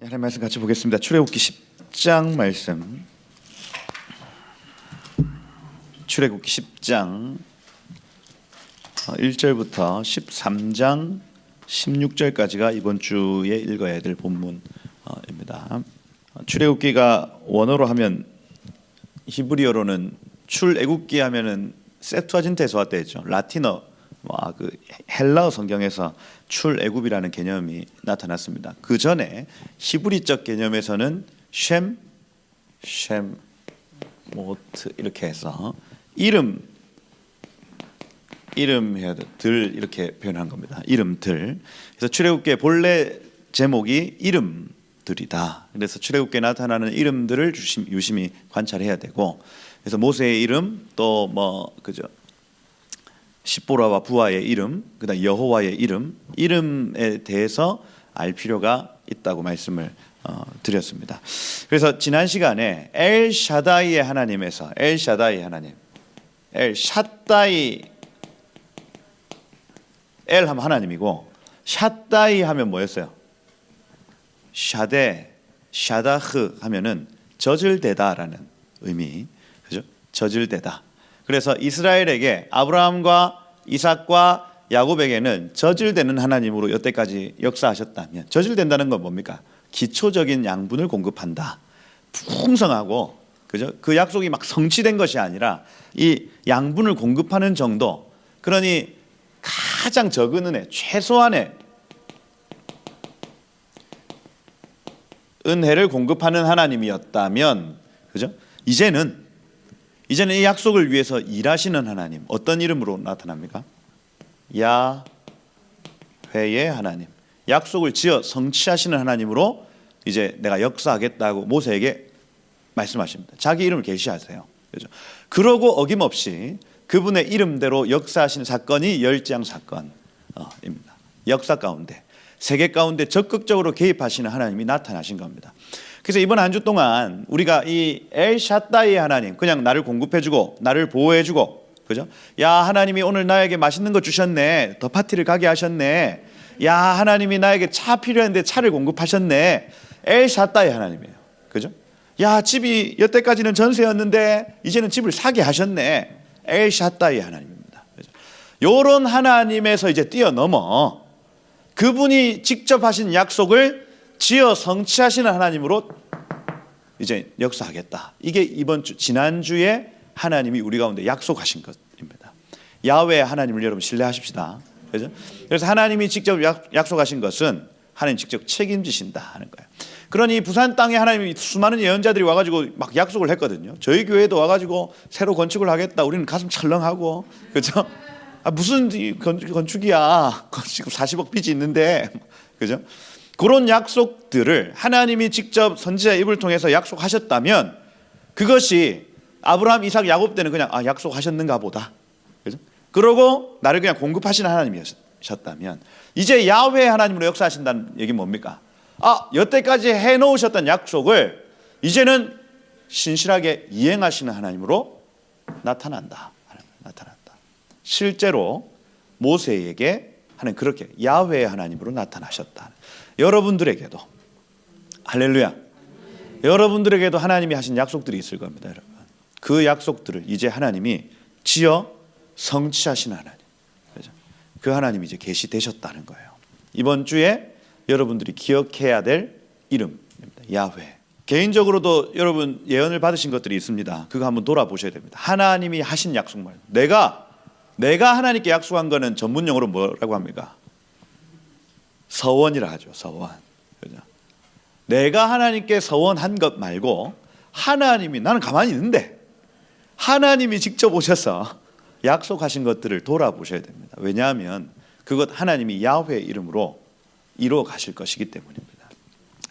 하나님 말씀 같이 보겠습니다. 출애굽기 10장 말씀. 출애굽기 10장 1절부터 13장 16절까지가 이번 주에 읽어야 될 본문입니다. 출애굽기가 원어로 하면 히브리어로는 출애굽기 하면은 세투아진트에서 왔대죠. 라틴어 그 헬라어 성경에서 출애굽이라는 개념이 나타났습니다. 그 전에 히브리적 개념에서는 쉔모트 이렇게 해서 이름 해야 돼. 들 이렇게 표현한 겁니다. 이름들. 그래서 출애굽기의 본래 제목이 이름들이다. 그래서 출애굽기에 나타나는 이름들을 유심히 관찰해야 되고, 그래서 모세의 이름 또 그죠? 십보라와 부하의 이름, 그다음 여호와의 이름에 대해서 알 필요가 있다고 말씀을 드렸습니다. 그래서 지난 시간에 엘샤다이의 하나님에서 엘샤다이 하나님, 엘샤다이 엘 하면 하나님이고 샤다이 하면 뭐였어요? 샤데, 샤다흐 하면은 저질되다라는 의미, 그죠? 저질되다. 그래서 이스라엘에게 아브라함과 이삭과 야곱에게는 저질되는 하나님으로 여태까지 역사하셨다면, 저질된다는 건 뭡니까? 기초적인 양분을 공급한다. 풍성하고, 그죠? 그 약속이 막 성취된 것이 아니라 이 양분을 공급하는 정도. 그러니 가장 적은 은혜, 최소한의 은혜를 공급하는 하나님이었다면, 그죠? 이제는 이 약속을 위해서 일하시는 하나님, 어떤 이름으로 나타납니까? 야훼의 하나님, 약속을 지어 성취하시는 하나님으로 이제 내가 역사하겠다고 모세에게 말씀하십니다. 자기 이름을 계시하세요. 그렇죠? 그러고 어김없이 그분의 이름대로 역사하시는 사건이 열지양 사건입니다. 역사 가운데, 세계 가운데 적극적으로 개입하시는 하나님이 나타나신 겁니다. 그래서 이번 한 주 동안 우리가 이 엘샤다이의 하나님, 그냥 나를 공급해주고 나를 보호해주고, 그죠? 야, 하나님이 오늘 나에게 맛있는 거 주셨네, 더 파티를 가게 하셨네, 야, 하나님이 나에게 차 필요한데 차를 공급하셨네, 엘샤다이 하나님이에요. 그죠? 야, 집이 여태까지는 전세였는데 이제는 집을 사게 하셨네, 엘샤다이 하나님입니다. 그죠? 요런 하나님에서 이제 뛰어넘어 그분이 직접 하신 약속을 지어 성취하시는 하나님으로 이제 역사하겠다. 이게 이번 주, 지난주에 하나님이 우리 가운데 약속하신 것입니다. 야훼 하나님을 여러분 신뢰하십시다. 그죠? 그래서 하나님이 직접 약속하신 것은 하나님 직접 책임지신다 하는 거예요. 그러니 부산 땅에 하나님이 수많은 예언자들이 와가지고 막 약속을 했거든요. 저희 교회도 와가지고 새로 건축을 하겠다. 우리는 가슴 철렁하고, 그죠? 무슨 건축이야? 지금 40억 빚이 있는데, 그죠? 그런 약속들을 하나님이 직접 선지자 입을 통해서 약속하셨다면, 그것이 아브라함, 이삭, 야곱 때는 그냥 약속하셨는가 보다, 그죠? 그러고 나를 그냥 공급하시는 하나님이셨다면, 이제 야훼 하나님으로 역사하신다는 얘기는 뭡니까? 여태까지 해놓으셨던 약속을 이제는 신실하게 이행하시는 하나님으로 나타난다. 실제로 모세에게 하나님 그렇게 야훼 하나님으로 나타나셨다. 여러분들에게도, 할렐루야, 여러분들에게도 하나님이 하신 약속들이 있을 겁니다. 여러분, 그 약속들을 이제 하나님이 지어 성취하시는 하나님, 그렇죠? 그 하나님이 이제 계시되셨다는 거예요. 이번 주에 여러분들이 기억해야 될 이름입니다. 야훼. 개인적으로도 여러분 예언을 받으신 것들이 있습니다. 그거 한번 돌아보셔야 됩니다. 하나님이 하신 약속 말, 내가 하나님께 약속한 거는 전문용어로 뭐라고 합니까? 서원이라 하죠. 서원. 그죠? 내가 하나님께 서원한 것 말고 하나님이, 나는 가만히 있는데 하나님이 직접 오셔서 약속하신 것들을 돌아보셔야 됩니다. 왜냐하면 그것 하나님이 야훼 이름으로 이루어 가실 것이기 때문입니다.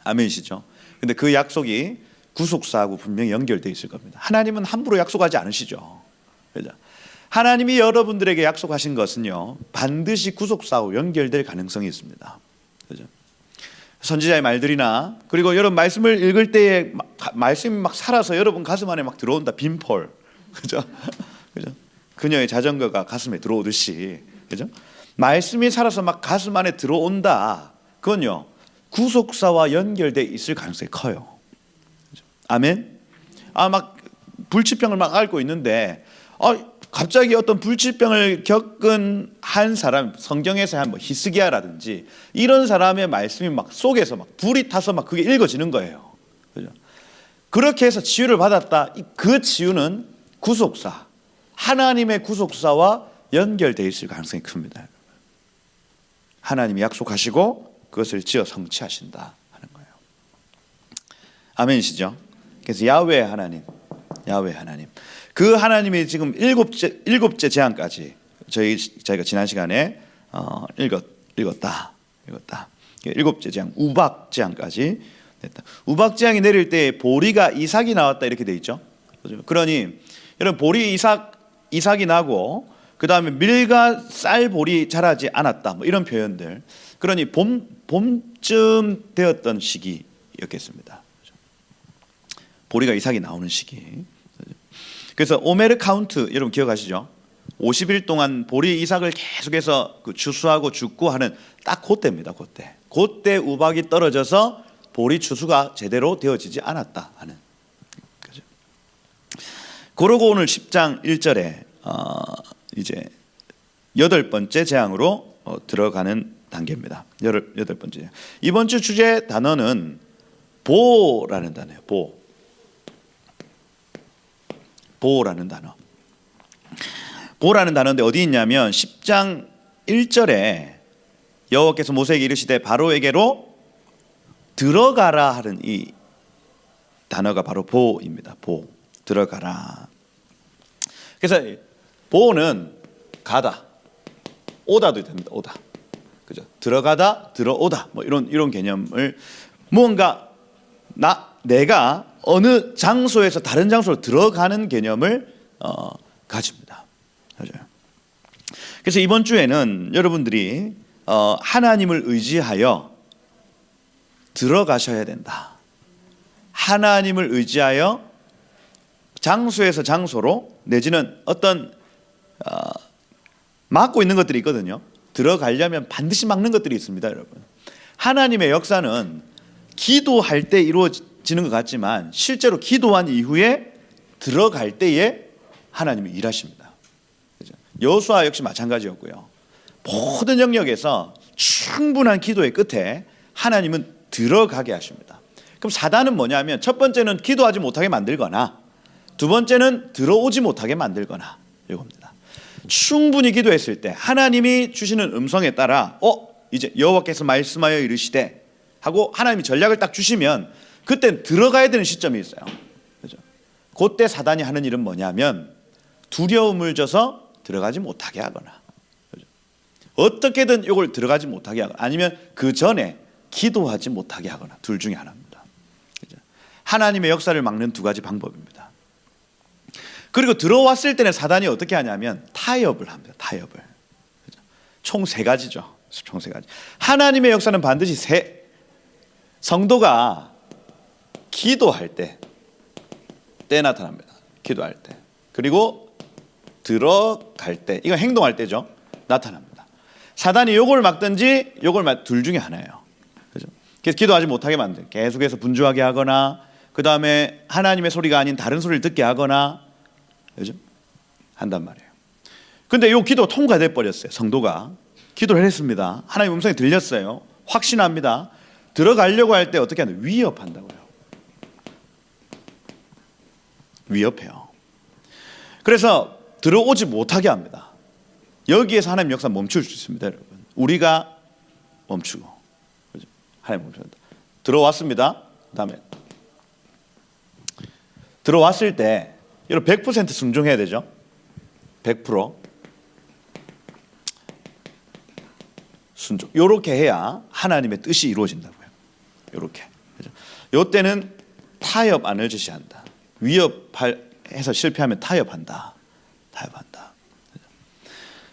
아멘이시죠? 근데 그 약속이 구속사하고 분명히 연결되어 있을 겁니다. 하나님은 함부로 약속하지 않으시죠. 그죠? 하나님이 여러분들에게 약속하신 것은요, 반드시 구속사하고 연결될 가능성이 있습니다. 그죠? 선지자의 말들이나, 그리고 여러분 말씀을 읽을 때에 말씀이 막 살아서 여러분 가슴 안에 막 들어온다. 빈폴. 그죠? 그죠? 그녀의 자전거가 가슴에 들어오듯이, 그죠? 말씀이 살아서 막 가슴 안에 들어온다. 그건요, 구속사와 연결돼 있을 가능성이 커요. 아멘. 막 불치병을 막 앓고 있는데 갑자기 어떤 불치병을 겪은 한 사람, 성경에서 한 히스기야라든지 이런 사람의 말씀이 막 속에서 막 불이 타서 막 그게 읽어지는 거예요. 그죠? 그렇게 해서 치유를 받았다. 그 치유는 구속사, 하나님의 구속사와 연결되어 있을 가능성이 큽니다. 하나님이 약속하시고 그것을 지어 성취하신다 하는 거예요. 아멘이시죠? 그래서 야훼 하나님, 그 하나님이 지금 일곱째 재앙까지 저희가 지난 시간에 읽었다. 일곱째 재앙, 우박 재앙까지 됐다. 우박 재앙이 내릴 때 보리가 이삭이 나왔다 이렇게 돼 있죠. 그러니 여러분 보리 이삭이 나고 그 다음에 밀과 쌀 보리 자라지 않았다 이런 표현들. 그러니 봄쯤 되었던 시기였겠습니다. 보리가 이삭이 나오는 시기. 그래서 오메르 카운트 여러분 기억하시죠? 50일 동안 보리 이삭을 계속해서 추수하고 죽고 하는 딱 그때입니다. 그때 우박이 떨어져서 보리 추수가 제대로 되어지지 않았다 하는 거죠. 그러고 오늘 10장 1절에 이제 8번째 재앙으로 들어가는 단계입니다. 여덟 번째. 이번 주 주제 단어는 보라는 단어예요. 보라는 단어. 보라는 단어인데 어디 있냐면 10장 1절에 여호와께서 모세에게 이르시되 바로에게로 들어가라 하는 이 단어가 바로 보입니다. 들어가라. 그래서 보는 가다, 오다도 됩니다. 오다. 그죠? 들어가다, 들어오다. 이런 개념을 무언가 내가 어느 장소에서 다른 장소로 들어가는 개념을 가집니다. 맞아요. 그래서 이번 주에는 여러분들이 하나님을 의지하여 들어가셔야 된다. 하나님을 의지하여 장소에서 장소로 내지는 어떤 막고 있는 것들이 있거든요. 들어가려면 반드시 막는 것들이 있습니다, 여러분. 하나님의 역사는 기도할 때 이루어지는 것 같지만 실제로 기도한 이후에 들어갈 때에 하나님이 일하십니다. 여호수아 역시 마찬가지였고요. 모든 영역에서 충분한 기도의 끝에 하나님은 들어가게 하십니다. 그럼 사단은 뭐냐면 첫 번째는 기도하지 못하게 만들거나 두 번째는 들어오지 못하게 만들거나 이겁니다. 충분히 기도했을 때 하나님이 주시는 음성에 따라 이제 여호와께서 말씀하여 이르시되 하고 하나님이 전략을 딱 주시면 그땐 들어가야 되는 시점이 있어요. 그죠? 그때 사단이 하는 일은 뭐냐면 두려움을 줘서 들어가지 못하게 하거나 그죠? 어떻게든 이걸 들어가지 못하게 하거나 아니면 그 전에 기도하지 못하게 하거나 둘 중에 하나입니다. 그죠? 하나님의 역사를 막는 두 가지 방법입니다. 그리고 들어왔을 때는 사단이 어떻게 하냐면 타협을 합니다. 타협을. 그죠? 총 세 가지죠. 총 세 가지. 하나님의 역사는 반드시 성도가 기도할 때 나타납니다. 기도할 때. 그리고 들어갈 때, 이건 행동할 때죠. 나타납니다. 사단이 요걸 막든지 요걸 둘 중에 하나예요. 그죠? 그래서 기도하지 못하게 만들. 계속해서 분주하게 하거나 그 다음에 하나님의 소리가 아닌 다른 소리를 듣게 하거나 그죠? 한단 말이에요. 근데 요 기도가 통과돼 버렸어요. 성도가 기도를 했습니다. 하나님 음성이 들렸어요. 확신합니다. 들어가려고 할 때 어떻게 하냐? 위협한다고요. 위협해요. 그래서 들어오지 못하게 합니다. 여기에서 하나님 역사 멈출 수 있습니다, 여러분. 우리가 멈추고, 그죠? 하나님 멈춘다. 들어왔습니다. 그다음에 들어왔을 때 여러분 100% 순종해야 되죠. 100% 순종. 요렇게 해야 하나님의 뜻이 이루어진다고요. 요렇게. 그죠? 요 때는 타협 안을 제시한다. 위협해서 실패하면 타협한다.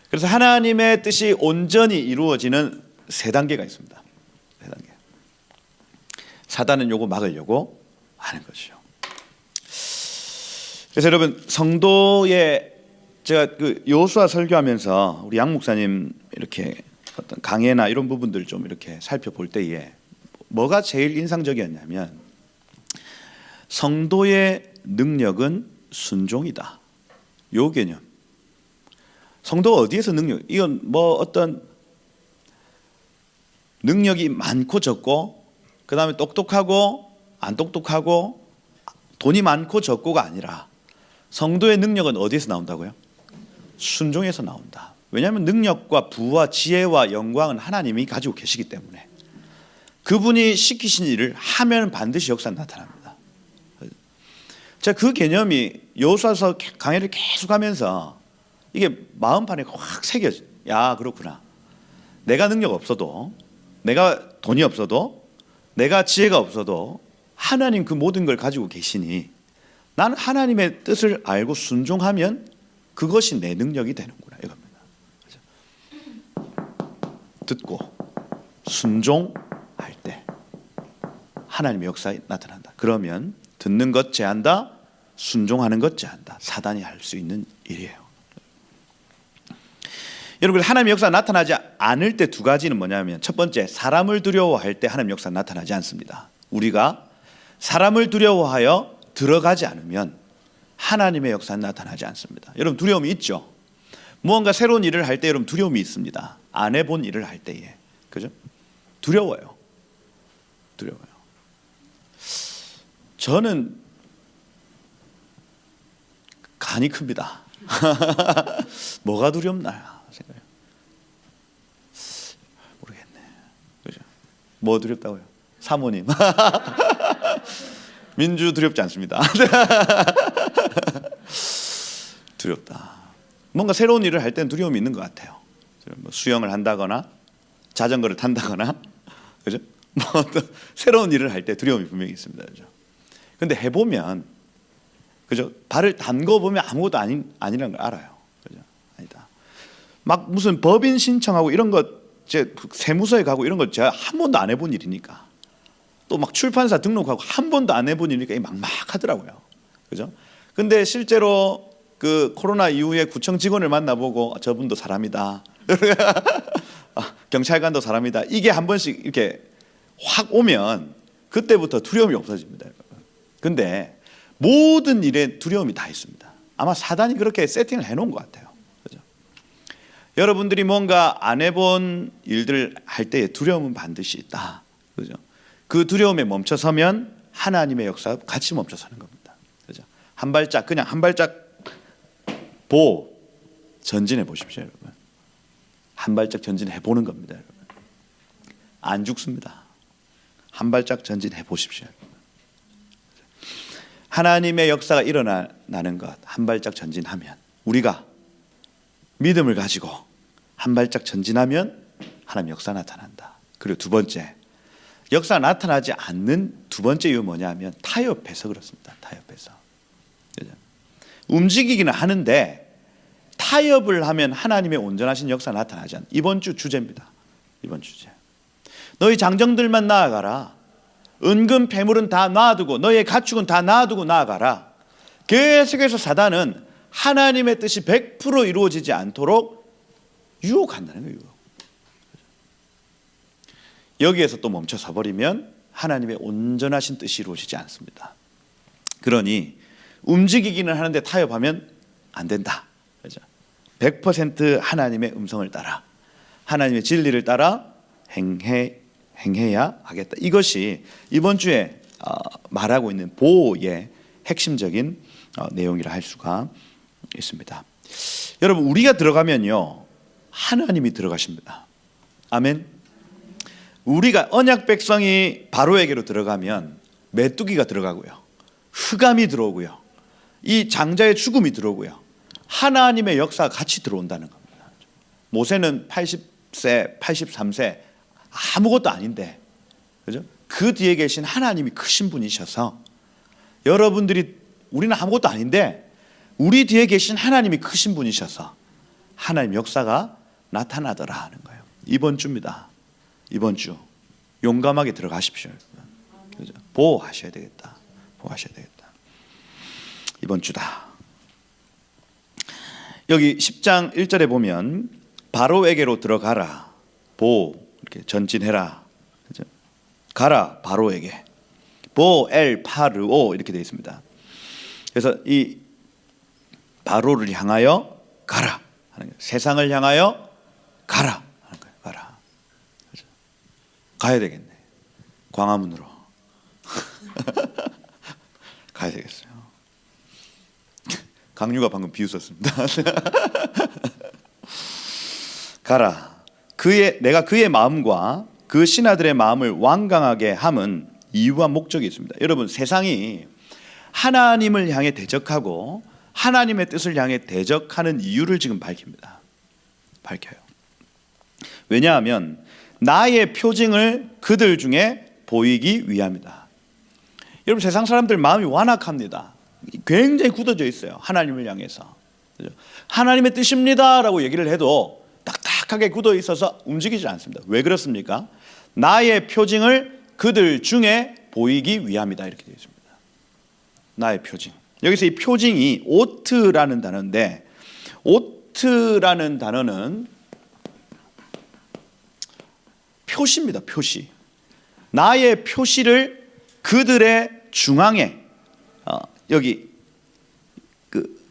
그래서 하나님의 뜻이 온전히 이루어지는 세 단계가 있습니다. 세 단계. 사단은 요거 막으려고 하는 것이죠. 그래서 여러분 성도의 제가 그 여호수아 설교하면서 우리 양 목사님 이렇게 어떤 강해나 이런 부분들 좀 이렇게 살펴볼 때에 뭐가 제일 인상적이었냐면 성도의 능력은 순종이다. 요 개념. 성도가 어디에서 능력? 이건 뭐 어떤 능력이 많고 적고, 그 다음에 똑똑하고 안 똑똑하고 돈이 많고 적고가 아니라 성도의 능력은 어디에서 나온다고요? 순종에서 나온다. 왜냐하면 능력과 부와 지혜와 영광은 하나님이 가지고 계시기 때문에 그분이 시키신 일을 하면 반드시 역사는 나타납니다. 제가 그 개념이 여호수아서 강의를 계속하면서 이게 마음판에 확 새겨져. 야, 그렇구나. 내가 능력 없어도, 내가 돈이 없어도, 내가 지혜가 없어도 하나님 그 모든 걸 가지고 계시니 나는 하나님의 뜻을 알고 순종하면 그것이 내 능력이 되는구나, 이겁니다. 듣고 순종할 때 하나님의 역사에 나타난다. 그러면 듣는 것 제한다, 순종하는 것 제한다. 사단이 할 수 있는 일이에요. 여러분, 하나님의 역사가 나타나지 않을 때 두 가지는 뭐냐면, 첫 번째, 사람을 두려워할 때 하나님의 역사가 나타나지 않습니다. 우리가 사람을 두려워하여 들어가지 않으면 하나님의 역사는 나타나지 않습니다. 여러분, 두려움이 있죠? 무언가 새로운 일을 할 때 여러분 두려움이 있습니다. 안 해본 일을 할 때에. 그죠? 두려워요. 두려워요. 저는 간이 큽니다. 뭐가 두렵나 생각해요. 모르겠네. 그죠? 뭐 두렵다고요? 사모님. 민주 두렵지 않습니다. 두렵다. 뭔가 새로운 일을 할 때는 두려움이 있는 것 같아요. 뭐 수영을 한다거나 자전거를 탄다거나, 그죠? 뭐 어떤 새로운 일을 할 때 두려움이 분명히 있습니다. 그죠? 근데 해보면, 그죠? 발을 담궈 보면 아무것도 아니라는 걸 알아요. 그죠? 아니다. 막 무슨 법인 신청하고 이런 것, 제 세무서에 가고 이런 거 제가 한 번도 안 해본 일이니까, 또 막 출판사 등록하고 한 번도 안 해본 일이니까 막막하더라고요. 그죠? 근데 실제로 그 코로나 이후에 구청 직원을 만나보고 저분도 사람이다. 경찰관도 사람이다. 이게 한 번씩 이렇게 확 오면 그때부터 두려움이 없어집니다. 근데 모든 일에 두려움이 다 있습니다. 아마 사단이 그렇게 세팅을 해놓은 것 같아요. 그죠? 여러분들이 뭔가 안 해본 일들을 할 때에 두려움은 반드시 있다. 그죠? 그 두려움에 멈춰서면 하나님의 역사가 같이 멈춰서는 겁니다. 그죠? 한 발짝, 그냥 한 발짝 전진해 보십시오, 여러분. 한 발짝 전진해 보는 겁니다, 여러분. 안 죽습니다. 한 발짝 전진해 보십시오. 하나님의 역사가 일어나는 것, 한 발짝 전진하면, 우리가 믿음을 가지고 한 발짝 전진하면 하나님 역사 나타난다. 그리고 두 번째, 역사가 나타나지 않는 두 번째 이유 뭐냐면 타협해서 그렇습니다. 타협해서. 움직이기는 하는데 타협을 하면 하나님의 온전하신 역사가 나타나지 않는, 이번 주 주제입니다. 이번 주제. 너희 장정들만 나아가라. 은금 패물은 다 놔두고 너희의 가축은 다 놔두고 나아가라. 계속해서 사단은 하나님의 뜻이 100% 이루어지지 않도록 유혹한다는 거예요. 유혹. 여기에서 또 멈춰서 버리면 하나님의 온전하신 뜻이 이루어지지 않습니다. 그러니 움직이기는 하는데 타협하면 안 된다. 그렇죠? 100% 하나님의 음성을 따라, 하나님의 진리를 따라 행해야 하겠다. 이것이 이번 주에 말하고 있는 보호의 핵심적인 내용이라 할 수가 있습니다. 여러분, 우리가 들어가면요 하나님이 들어가십니다. 아멘. 우리가 언약 백성이 바로에게로 들어가면 메뚜기가 들어가고요, 흑암이 들어오고요, 이 장자의 죽음이 들어오고요, 하나님의 역사가 같이 들어온다는 겁니다. 모세는 80세, 83세 아무것도 아닌데, 그죠? 그 뒤에 계신 하나님이 크신 분이셔서 여러분들이, 우리는 아무것도 아닌데 우리 뒤에 계신 하나님이 크신 분이셔서 하나님 역사가 나타나더라 하는 거예요. 이번 주입니다. 이번 주 용감하게 들어가십시오. 그죠? 보호하셔야 되겠다. 보호하셔야 되겠다. 이번 주다. 여기 10장 1절에 보면 바로에게로 들어가라, 이렇게 전진해라. 그죠? 가라 바로에게. 보엘 파르오 이렇게 되어 있습니다. 그래서 이 바로를 향하여 가라 하는 거예요. 세상을 향하여 가라 하는 거예요. 가라. 그렇죠? 가야 되겠네. 광화문으로 가야 되겠어요. 강유가 방금 비웃었습니다. 가라. 내가 그의 마음과 그 신하들의 마음을 완강하게 함은 이유와 목적이 있습니다. 여러분, 세상이 하나님을 향해 대적하고 하나님의 뜻을 향해 대적하는 이유를 지금 밝힙니다. 밝혀요. 왜냐하면 나의 표징을 그들 중에 보이기 위함이다. 여러분, 세상 사람들 마음이 완악합니다. 굉장히 굳어져 있어요. 하나님을 향해서. 하나님의 뜻입니다 라고 얘기를 해도 딱딱하게 굳어 있어서 움직이지 않습니다. 왜 그렇습니까? 나의 표징을 그들 중에 보이기 위함이다 이렇게 되어 있습니다. 나의 표징. 여기서 이 표징이 오트라는 단어인데, 오트라는 단어는 표시입니다. 표시. 나의 표시를 그들의 중앙에 여기 그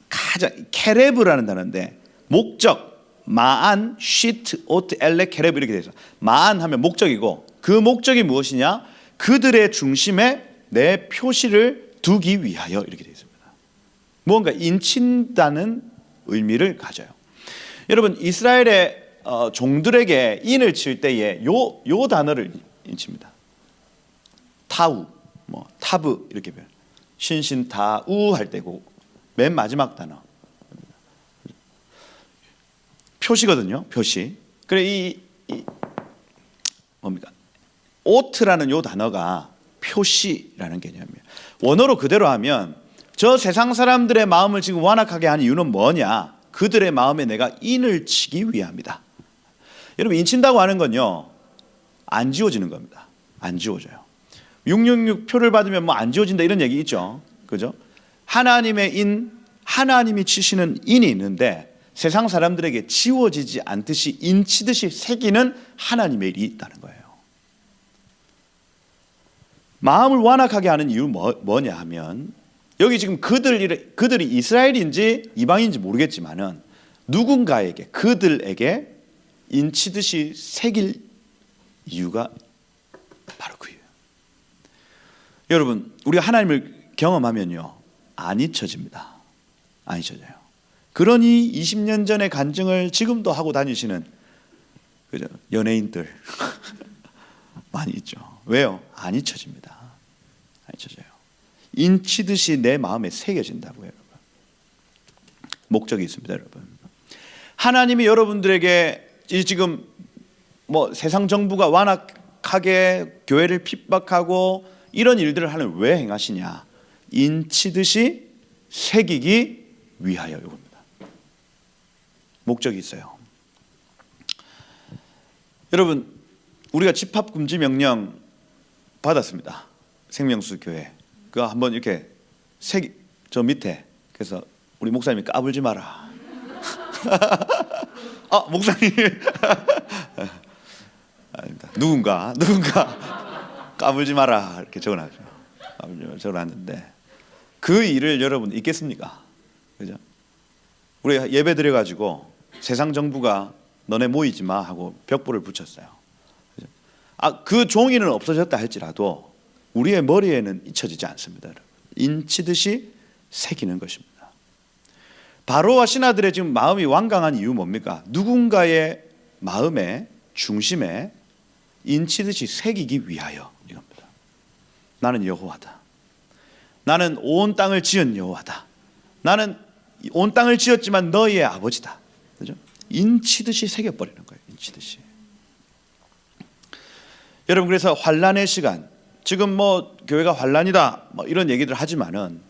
가장 케레브라는 단어인데, 목적 마안 시트 오트 엘레 케레브 이렇게 되어 있어요. 마안 하면 목적이고, 그 목적이 무엇이냐? 그들의 중심에 내 표시를 두기 위하여 이렇게 되어 있습니다. 무언가 인친다는 의미를 가져요. 여러분, 이스라엘의 종들에게 인을 칠 때에 요 단어를 인칩니다. 타우, 타브 이렇게 표현. 신신타우 할 때고 맨 마지막 단어 표시거든요. 표시. 그래 이 뭡니까? 오트라는 요 단어가 표시라는 개념이에요. 원어로 그대로 하면 저 세상 사람들의 마음을 지금 완악하게 하는 이유는 뭐냐? 그들의 마음에 내가 인을 치기 위함이다. 여러분, 인친다고 하는 건요, 안 지워지는 겁니다. 안 지워져요. 666 표를 받으면 뭐 안 지워진다 이런 얘기 있죠. 그죠? 하나님의 인, 하나님이 치시는 인이 있는데 세상 사람들에게 지워지지 않듯이 인치듯이 새기는 하나님의 일이 있다는 거예요. 마음을 완악하게 하는 이유 뭐냐 하면, 여기 지금 그들이 이스라엘인지 이방인지 모르겠지만은 누군가에게, 그들에게 인치듯이 새길 이유가 바로 그예요. 여러분, 우리가 하나님을 경험하면요, 안 잊혀집니다. 안 잊혀져요. 그러니 20년 전의 간증을 지금도 하고 다니시는 그죠? 연예인들 많이 있죠. 왜요? 안 잊혀집니다. 안 잊혀져요. 인치듯이 내 마음에 새겨진다고요, 여러분. 목적이 있습니다, 여러분. 하나님이 여러분들에게 지금 뭐 세상 정부가 완악하게 교회를 핍박하고 이런 일들을 하는 왜 행하시냐? 인치듯이 새기기 위하여 이겁니다. 목적이 있어요. 여러분, 우리가 집합 금지 명령 받았습니다. 생명수 교회. 그거 한번 이렇게 저 밑에, 그래서 우리 목사님이 까불지 마라. 목사님. 아닙니다. 누군가 까불지 마라 이렇게 적어놨죠. 적어놨는데 그 일을 여러분 있겠습니까? 그죠? 우리 예배 드려가지고 세상 정부가 너네 모이지 마 하고 벽보를 붙였어요. 그죠? 그 종이는 없어졌다 할지라도 우리의 머리에는 잊혀지지 않습니다. 여러분. 인치듯이 새기는 것입니다. 바로와 신하들의 지금 마음이 완강한 이유 뭡니까? 누군가의 마음의 중심에 인치듯이 새기기 위하여 이겁니다. 나는 여호와다. 나는 온 땅을 지은 여호와다. 나는 온 땅을 지었지만 너희의 아버지다. 그죠? 인치듯이 새겨버리는 거예요. 인치듯이. 여러분, 그래서 환란의 시간, 지금 뭐 교회가 환란이다 뭐 이런 얘기들 하지만은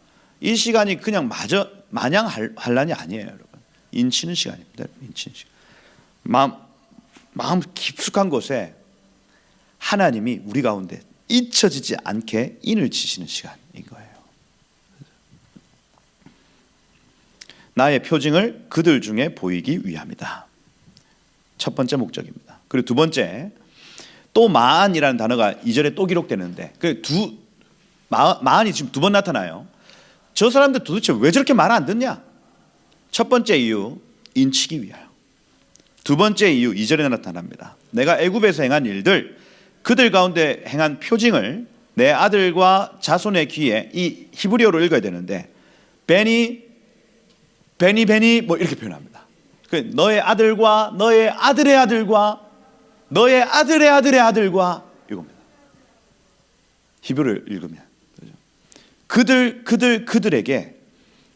이 시간이 그냥 마냥 환란이 아니에요, 여러분. 인치는 시간입니다. 인치는 시간. 마음 깊숙한 곳에 하나님이 우리 가운데 잊혀지지 않게 인을 치시는 시간인 거예요. 나의 표징을 그들 중에 보이기 위함이다. 첫 번째 목적입니다. 그리고 두 번째, 또 마안이라는 단어가 2절에 또 기록되는데 마안이 지금 두 번 나타나요. 저 사람들 도대체 왜 저렇게 말 안 듣냐? 첫 번째 이유, 인치기 위하여. 두 번째 이유, 2절에 나타납니다. 내가 애굽에서 행한 일들, 그들 가운데 행한 표징을 내 아들과 자손의 귀에, 이 히브리어로 읽어야 되는데 베니 뭐 이렇게 표현합니다. 너의 아들과 너의 아들의 아들과 너의 아들의 아들의 아들과 이겁니다. 히브리어를 읽으면 그들에게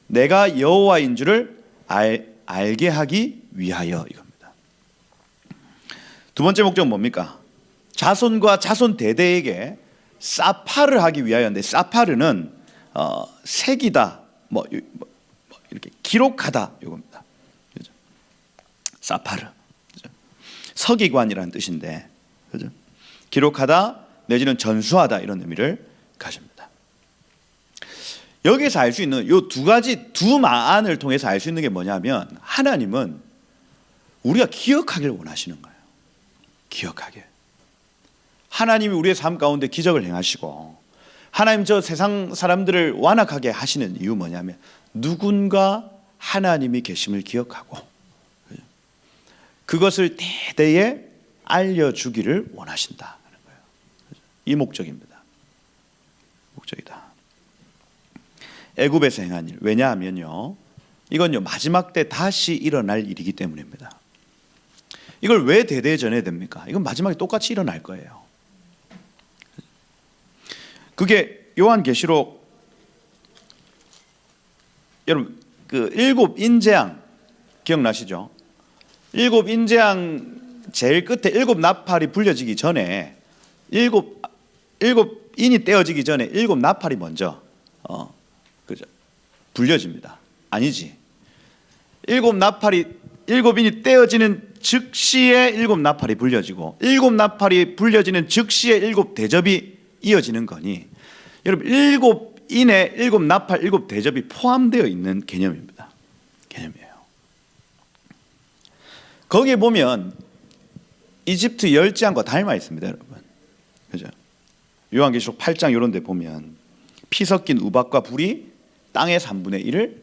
내가 여호와인 줄을 알게 하기 위하여, 이겁니다. 두 번째 목적은 뭡니까? 자손과 자손 대대에게 사파를 하기 위하여인데, 사파르는 색이다, 이렇게 기록하다, 이겁니다. 그죠? 사파르, 그죠? 서기관이라는 뜻인데, 그죠? 기록하다 내지는 전수하다, 이런 의미를 가집니다. 여기서 알 수 있는 이 두 가지, 두 마안을 통해서 알 수 있는 게 뭐냐면, 하나님은 우리가 기억하길 원하시는 거예요. 기억하게. 하나님이 우리의 삶 가운데 기적을 행하시고, 하나님 저 세상 사람들을 완악하게 하시는 이유 뭐냐면, 누군가 하나님이 계심을 기억하고 그것을 대대에 알려주기를 원하신다는 거예요. 이 목적입니다. 목적이다. 애굽에서 행한 일. 왜냐하면요, 이건요 마지막 때 다시 일어날 일이기 때문입니다. 이걸 왜 대대에 전해야 됩니까? 이건 마지막에 똑같이 일어날 거예요. 그게 요한계시록, 여러분 그 일곱 인재양 기억나시죠? 일곱 인재양 제일 끝에 일곱 나팔이 불려지기 전에 일곱 인이 떼어지기 전에 일곱 나팔이 먼저 그죠? 불려집니다. 아니지. 일곱 인이 떼어지는 즉시에 일곱 나팔이 불려지고, 일곱 나팔이 불려지는 즉시에 일곱 대접이 이어지는 거니, 여러분 일곱 인에 일곱 나팔, 일곱 대접이 포함되어 있는 개념입니다. 개념이에요. 거기에 보면 이집트 열지양과 닮아 있습니다, 여러분. 그죠? 요한계시록 8장 이런 데 보면 피 섞인 우박과 불이 땅의 3분의 1을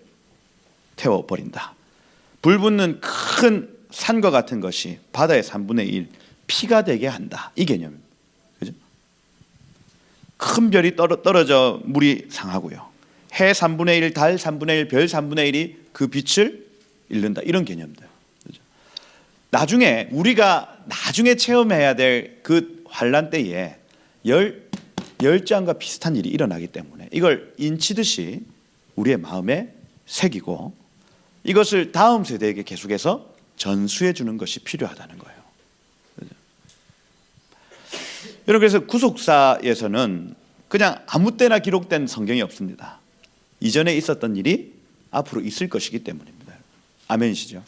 태워버린다. 불 붙는 큰 산과 같은 것이 바다의 3분의 1 피가 되게 한다. 이 개념입니다. 그죠? 큰 별이 떨어져 물이 상하고요. 해 3분의 1, 달 3분의 1, 별 3분의 1이 그 빛을 잃는다. 이런 개념들. 그죠? 나중에 우리가 체험해야 될 그 환란 때에 열장과 비슷한 일이 일어나기 때문에 이걸 인치듯이 우리의 마음에 새기고 이것을 다음 세대에게 계속해서 전수해 주는 것이 필요하다는 거예요. 그죠? 여러분, 그래서 구속사에서는 그냥 아무 때나 기록된 성경이 없습니다. 이전에 있었던 일이 앞으로 있을 것이기 때문입니다. 아멘이시죠?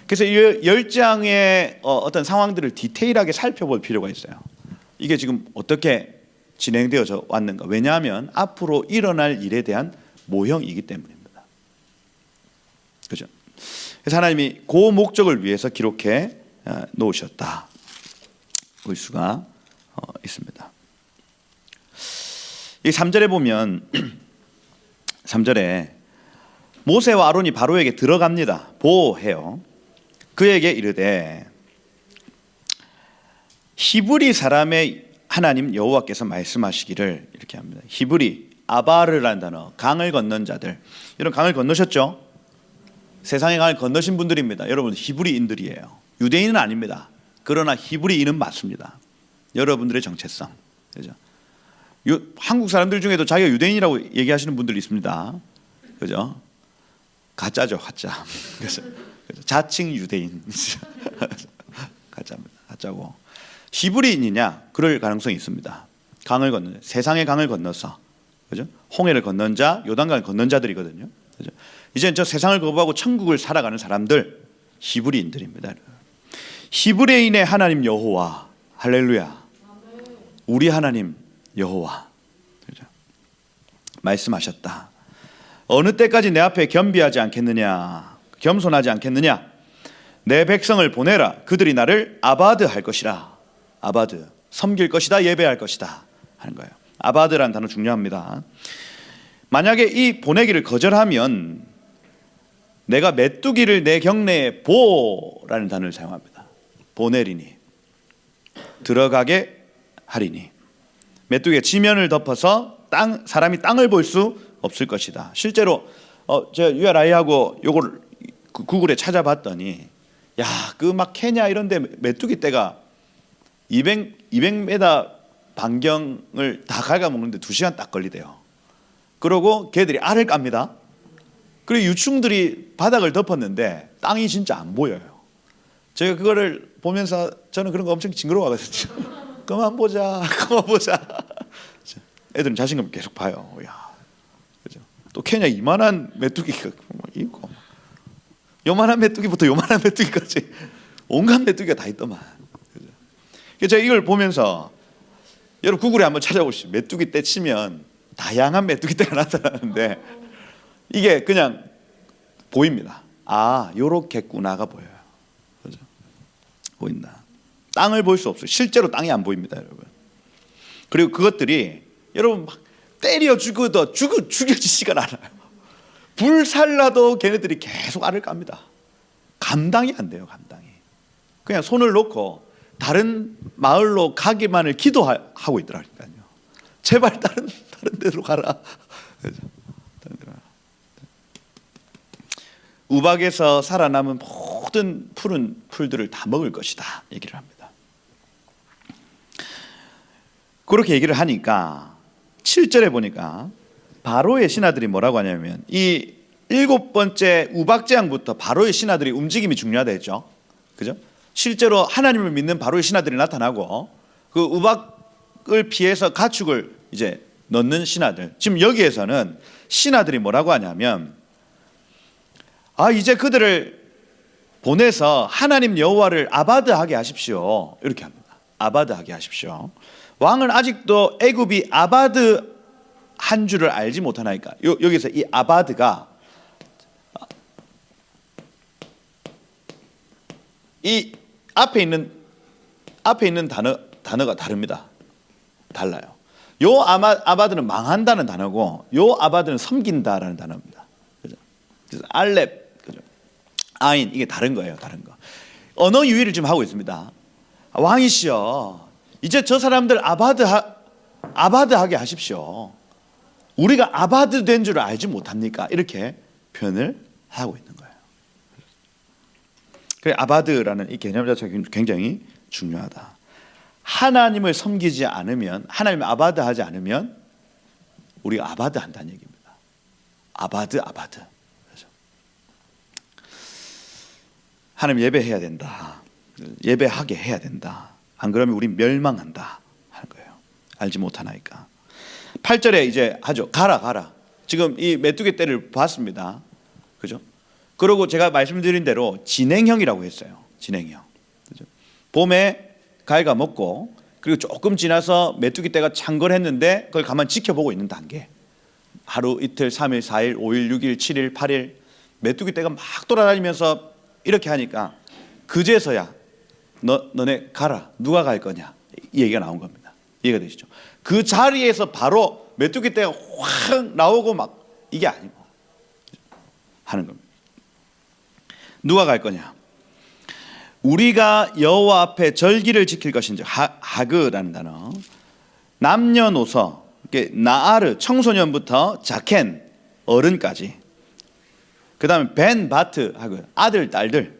그래서 이 10장의 어떤 상황들을 디테일하게 살펴볼 필요가 있어요. 이게 지금 어떻게 진행되어져 왔는가? 왜냐하면 앞으로 일어날 일에 대한 모형이기 때문입니다. 그죠? 그래서 하나님이 그 목적을 위해서 기록해 놓으셨다 볼 수가 있습니다. 이 3절에 보면 3절에 모세와 아론이 바로에게 들어갑니다. 보호해요. 그에게 이르되 히브리 사람의 하나님 여호와께서 말씀하시기를, 이렇게 합니다. 히브리, 아바르라는 단어, 강을 건넌 자들. 여러분 강을 건너셨죠? 세상의 강을 건너신 분들입니다. 여러분 히브리인들이에요. 유대인은 아닙니다. 그러나 히브리인은 맞습니다. 여러분들의 정체성. 그죠? 한국 사람들 중에도 자기가 유대인이라고 얘기하시는 분들이 있습니다. 그죠? 가짜죠, 가짜. 그래서 자칭 유대인. 가짜입니다. 가짜고. 히브리인이냐? 그럴 가능성이 있습니다. 강을 건너, 세상의 강을 건너서, 그죠? 홍해를 건넌 자, 요단강을 건넌 자들이거든요. 그죠? 이제 저 세상을 거부하고 천국을 살아가는 사람들, 히브리인들입니다. 히브리인의 하나님 여호와, 할렐루야. 우리 하나님 여호와, 그죠? 말씀하셨다. 어느 때까지 내 앞에 겸비하지 않겠느냐, 겸손하지 않겠느냐? 내 백성을 보내라. 그들이 나를 아바드 할 것이라. 아바드, 섬길 것이다, 예배할 것이다 하는 거예요. 아바드라는 단어 중요합니다. 만약에 이 보내기를 거절하면 내가 메뚜기를 내 경내에 보라는 단어를 사용합니다. 보내리니, 들어가게 하리니. 메뚜기가 지면을 덮어서 사람이 땅을 볼 수 없을 것이다. 실제로 제가 URI하고 요걸 구글에 찾아봤더니 야, 그 막 케냐 이런 데 메뚜기 떼가 200m 반경을 다 갉아먹는데 2시간 딱 걸리대요. 그러고 걔들이 알을 깝니다. 그리고 유충들이 바닥을 덮었는데 땅이 진짜 안 보여요. 제가 그거를 보면서 저는 그런 거 엄청 징그러워하거든요. 그만 보자. 애들은 자신감 계속 봐요. 야, 그죠? 또 케냐 이만한 메뚜기가 있고, 요만한 메뚜기부터 요만한 메뚜기까지 온갖 메뚜기가 다 있더만. 그죠? 제가 이걸 보면서 여러분 구글에 한번 찾아보시죠. 메뚜기 떼 치면 다양한 메뚜기 떼가 나타나는데 이게 그냥 보입니다. 아, 요렇겠구나가 보여요. 그죠? 보인다. 땅을 볼 수 없어요. 실제로 땅이 안 보입니다, 여러분. 그리고 그것들이 여러분 막 때려 죽어도 죽여지지가 않아요. 불살라도 걔네들이 계속 알을 깝니다. 감당이 안 돼요, 감당이. 그냥 손을 놓고 다른 마을로 가기만을 기도하고 있더라니까요. 제발 다른 데로 가라. 우박에서 살아남은 모든 푸른 풀들을 다 먹을 것이다 얘기를 합니다. 그렇게 얘기를 하니까 7절에 보니까 바로의 신하들이 뭐라고 하냐면 이 7번째 우박 재앙부터 바로의 신하들이 움직임이 중요하다 했죠. 그죠? 실제로 하나님을 믿는 바로의 신하들이 나타나고 그 우박을 피해서 가축을 이제 넣는 신하들. 지금 여기에서는 신하들이 뭐라고 하냐면 이제 그들을 보내서 하나님 여호와를 아바드하게 하십시오. 이렇게 합니다. 아바드하게 하십시오. 왕은 아직도 애굽이 아바드 한 줄을 알지 못하나이까. 여기서 이 아바드가 이 앞에 있는 단어가 다릅니다. 달라요. 요 아바드는 망한다는 단어고 요 아바드는 섬긴다라는 단어입니다. 그죠? 그래서 알렙, 그죠? 아인, 이게 다른 거예요. 다른 거. 언어 유희를 지금 하고 있습니다. 왕이시여, 이제 저 사람들 아바드하게 하십시오. 우리가 아바드 된 줄 알지 못합니까? 이렇게 표현을 하고 있는 거예요. 그래, 아바드라는 이 개념 자체가 굉장히 중요하다. 하나님을 섬기지 않으면, 하나님을 아바드하지 않으면 우리가 아바드 한다는 얘기입니다. 아바드. 그렇죠? 하나님 예배해야 된다. 예배하게 해야 된다. 안 그러면 우리 멸망한다 하는 거예요. 알지 못하나이까. 8절에 이제 하죠. 가라. 지금 이 메뚜기 떼를 봤습니다. 그죠? 그리고 제가 말씀드린 대로 진행형이라고 했어요. 진행형. 그죠? 봄에 가위가 먹고 그리고 조금 지나서 메뚜기 떼가 창궐했는데 그걸 가만 지켜보고 있는 단계. 하루, 이틀, 3일, 4일, 5일, 6일, 7일, 8일 메뚜기 떼가 막 돌아다니면서 이렇게 하니까 그제서야 너네 가라. 누가 갈 거냐? 이 얘기가 나온 겁니다. 이해가 되시죠? 그 자리에서 바로 메뚜기 떼가 확 나오고 막 이게 아니고 하는 겁니다. 누가 갈 거냐? 우리가 여호와 앞에 절기를 지킬 것인지. 하그라는 단어. 남녀노소, 나아르 청소년부터 자켄 어른까지. 그다음에 벤 바트 하고 아들 딸들.